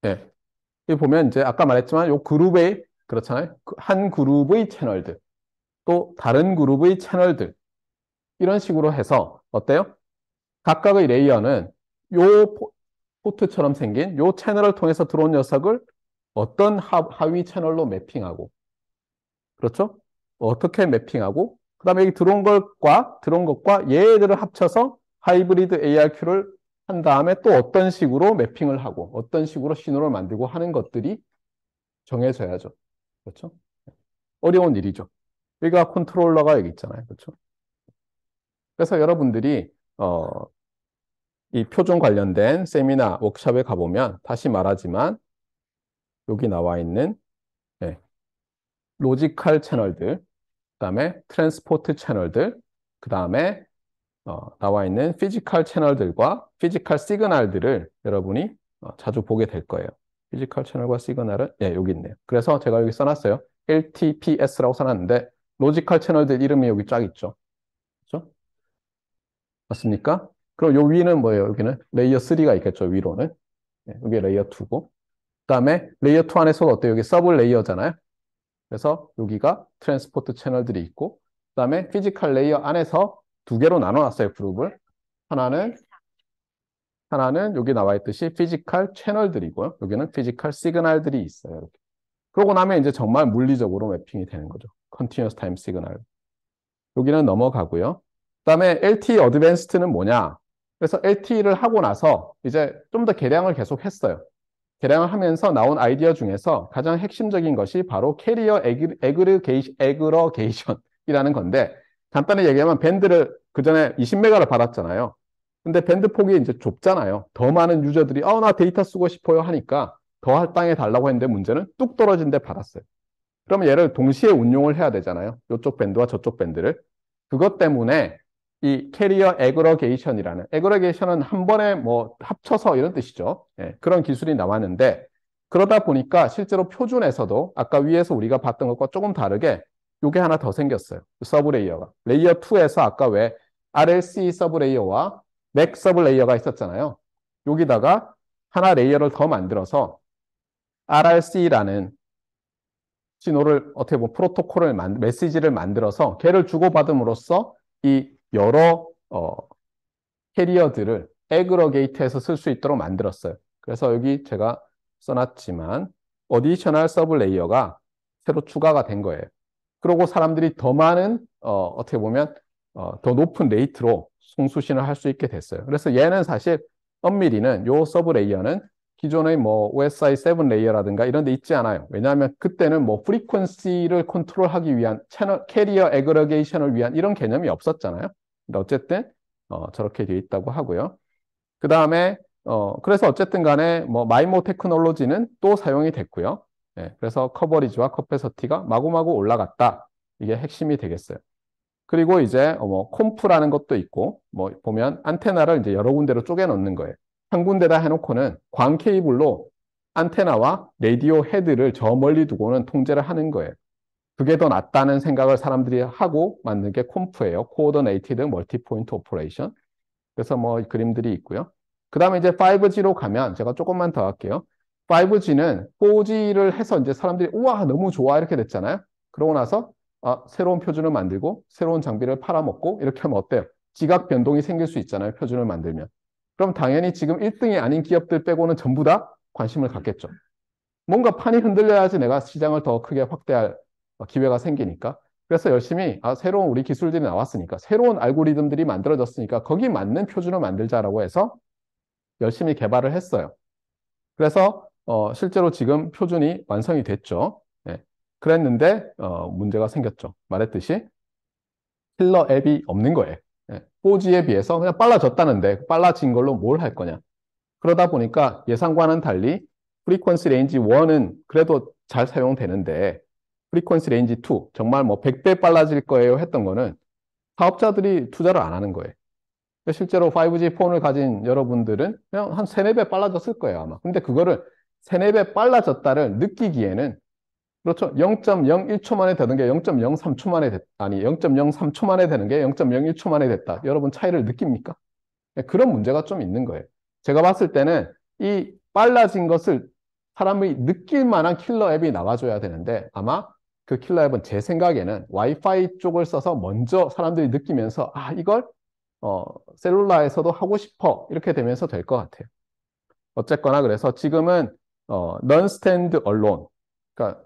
예, 여기 보면 이제 아까 말했지만 요 그룹의 그렇잖아요. 한 그룹의 채널들 또 다른 그룹의 채널들 이런 식으로 해서 어때요? 각각의 레이어는 요 포트처럼 생긴 요 채널을 통해서 들어온 녀석을 어떤 하위 채널로 매핑하고 그렇죠? 어떻게 매핑하고 그다음에 여기 들어온 것과 얘들을 합쳐서 하이브리드 ARQ를 한 다음에 또 어떤 식으로 매핑을 하고 어떤 식으로 신호를 만들고 하는 것들이 정해져야죠. 그렇죠? 어려운 일이죠. 여기가 컨트롤러가 여기 있잖아요. 그렇죠? 그래서 여러분들이 이 표준 관련된 세미나, 워크숍에 가보면 다시 말하지만 여기 나와 있는 네, 로지컬 채널들, 그다음에 트랜스포트 채널들, 그다음에 나와 있는 피지컬 채널들과 피지컬 시그널들을 여러분이 자주 보게 될 거예요. 피지컬 채널과 시그널은 여기 있네요. 그래서 제가 여기 써놨어요. LTPS라고 써놨는데 로지컬 채널들 이름이 여기 쫙 있죠. 그렇죠? 맞습니까? 그럼 요 위는 뭐예요? 여기는 레이어 3가 있겠죠. 위로는. 여기 레이어 2고. 그다음에 레이어 2 안에서 어때요? 여기 서브 레이어잖아요. 그래서 여기가 트랜스포트 채널들이 있고 그다음에 피지컬 레이어 안에서 두 개로 나눠놨어요. 그룹을. 하나는 여기 나와 있듯이 피지컬 채널들이고요. 여기는 피지컬 시그널들이 있어요. 이렇게. 그러고 나면 이제 정말 물리적으로 매핑이 되는 거죠. Continuous Time Signal. 여기는 넘어가고요. 그다음에 LTE 어드밴스드는 뭐냐? 그래서 LTE를 하고 나서 이제 좀 더 개량을 계속 했어요. 개량을 하면서 나온 아이디어 중에서 가장 핵심적인 것이 바로 캐리어 에그러게이션이라는 건데 간단히 얘기하면 밴드를 그전에 20메가를 받았잖아요. 근데 밴드 폭이 이제 좁잖아요. 더 많은 유저들이 나 데이터 쓰고 싶어요 하니까 더 할당해 달라고 했는데 문제는 뚝 떨어진 데 받았어요. 그러면 얘를 동시에 운용을 해야 되잖아요. 이쪽 밴드와 저쪽 밴드를. 그것 때문에 이 캐리어 에그러게이션은 한 번에 뭐 합쳐서 이런 뜻이죠. 그런 기술이 나왔는데 그러다 보니까 실제로 표준에서도 아까 위에서 우리가 봤던 것과 조금 다르게 이게 하나 더 생겼어요. 서브 레이어가. 레이어 2에서 아까 왜 RLC 서브 레이어와 맥 서브 레이어가 있었잖아요. 여기다가 하나 레이어를 더 만들어서 RRC라는 신호를 어떻게 보면 메시지를 만들어서 걔를 주고받음으로써 이 여러 캐리어들을 에그러게이트해서 쓸 수 있도록 만들었어요. 그래서 여기 제가 써놨지만 어디셔널 서브 레이어가 새로 추가가 된 거예요. 그리고 사람들이 더 많은 어떻게 보면 더 높은 레이트로 송수신을 할 수 있게 됐어요. 그래서 얘는 사실 엄밀히는 요 서브 레이어는 기존의 뭐 OSI 7 레이어라든가 이런 데 있지 않아요. 왜냐하면 그때는 뭐 프리퀀시를 컨트롤하기 위한 채널 캐리어 애그러게이션을 위한 이런 개념이 없었잖아요. 근데 어쨌든 저렇게 되어 있다고 하고요. 그 다음에 그래서 어쨌든 간에 뭐 마이모 테크놀로지는 또 사용이 됐고요. 예, 그래서 커버리지와 커패서티가 마구마구 올라갔다. 이게 핵심이 되겠어요. 그리고 이제 뭐 콤프라는 것도 있고 뭐 보면 안테나를 이제 여러 군데로 쪼개 놓는 거예요. 한 군데다 해놓고는 광 케이블로 안테나와 라디오 헤드를 저 멀리 두고는 통제를 하는 거예요. 그게 더 낫다는 생각을 사람들이 하고 만든 게 콤프예요. 코어디네이티드 멀티 포인트 오퍼레이션. 그래서 뭐 그림들이 있고요. 그 다음에 이제 5G로 가면 제가 조금만 더 할게요. 5G는 4G를 해서 이제 사람들이 우와 너무 좋아 이렇게 됐잖아요. 그러고 나서 새로운 표준을 만들고 새로운 장비를 팔아먹고 이렇게 하면 어때요? 지각 변동이 생길 수 있잖아요. 표준을 만들면. 그럼 당연히 지금 1등이 아닌 기업들 빼고는 전부 다 관심을 갖겠죠. 뭔가 판이 흔들려야지 내가 시장을 더 크게 확대할 기회가 생기니까. 그래서 열심히 새로운 우리 기술들이 나왔으니까 새로운 알고리즘들이 만들어졌으니까 거기 맞는 표준을 만들자라고 해서 열심히 개발을 했어요. 그래서 실제로 지금 표준이 완성이 됐죠. 예. 그랬는데 문제가 생겼죠. 말했듯이 킬러 앱이 없는 거예요. 예. 4G에 비해서 그냥 빨라졌다는데 빨라진 걸로 뭘 할 거냐. 그러다 보니까 예상과는 달리 프리퀀시 레인지 1은 그래도 잘 사용되는데 프리퀀시 레인지 2 정말 뭐 100배 빨라질 거예요 했던 거는 사업자들이 투자를 안 하는 거예요. 실제로 5G 폰을 가진 여러분들은 그냥 한 3, 4배 빨라졌을 거예요, 아마. 근데 그거를 3, 4배 빨라졌다를 느끼기에는 그렇죠. 0.01초 만에 되는 게 0.03초 만에 아니 0.03초 만에 되는 게 0.01초 만에 됐다. 여러분 차이를 느낍니까? 그런 문제가 좀 있는 거예요. 제가 봤을 때는 이 빨라진 것을 사람이 느낄 만한 킬러 앱이 나와줘야 되는데 아마 그 킬러 앱은 제 생각에는 와이파이 쪽을 써서 먼저 사람들이 느끼면서 이걸 셀룰라에서도 하고 싶어 이렇게 되면서 될 것 같아요. 어쨌거나 그래서 지금은 non-stand alone 그러니까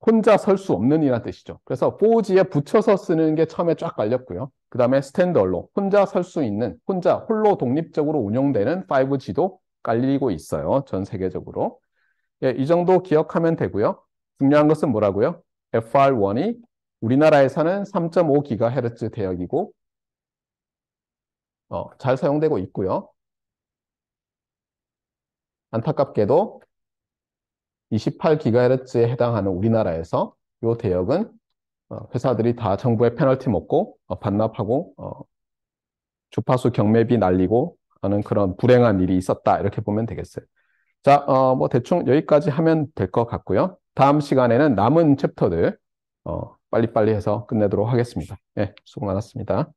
혼자 설 수 없는 이란 뜻이죠. 그래서 4G에 붙여서 쓰는 게 처음에 쫙 깔렸고요. 그 다음에 스탠드얼론, 혼자 설 수 있는, 혼자 홀로 독립적으로 운영되는 5G도 깔리고 있어요. 전 세계적으로. 예, 이 정도 기억하면 되고요. 중요한 것은 뭐라고요? FR1이 우리나라에서는 3.5GHz 대역이고 잘 사용되고 있고요. 안타깝게도 28GHz에 해당하는 우리나라에서 이 대역은 회사들이 다 정부의 페널티 먹고 반납하고 주파수 경매비 날리고 하는 그런 불행한 일이 있었다. 이렇게 보면 되겠어요. 자, 뭐 대충 여기까지 하면 될 것 같고요. 다음 시간에는 남은 챕터들 빨리빨리 해서 끝내도록 하겠습니다. 예, 수고 많았습니다.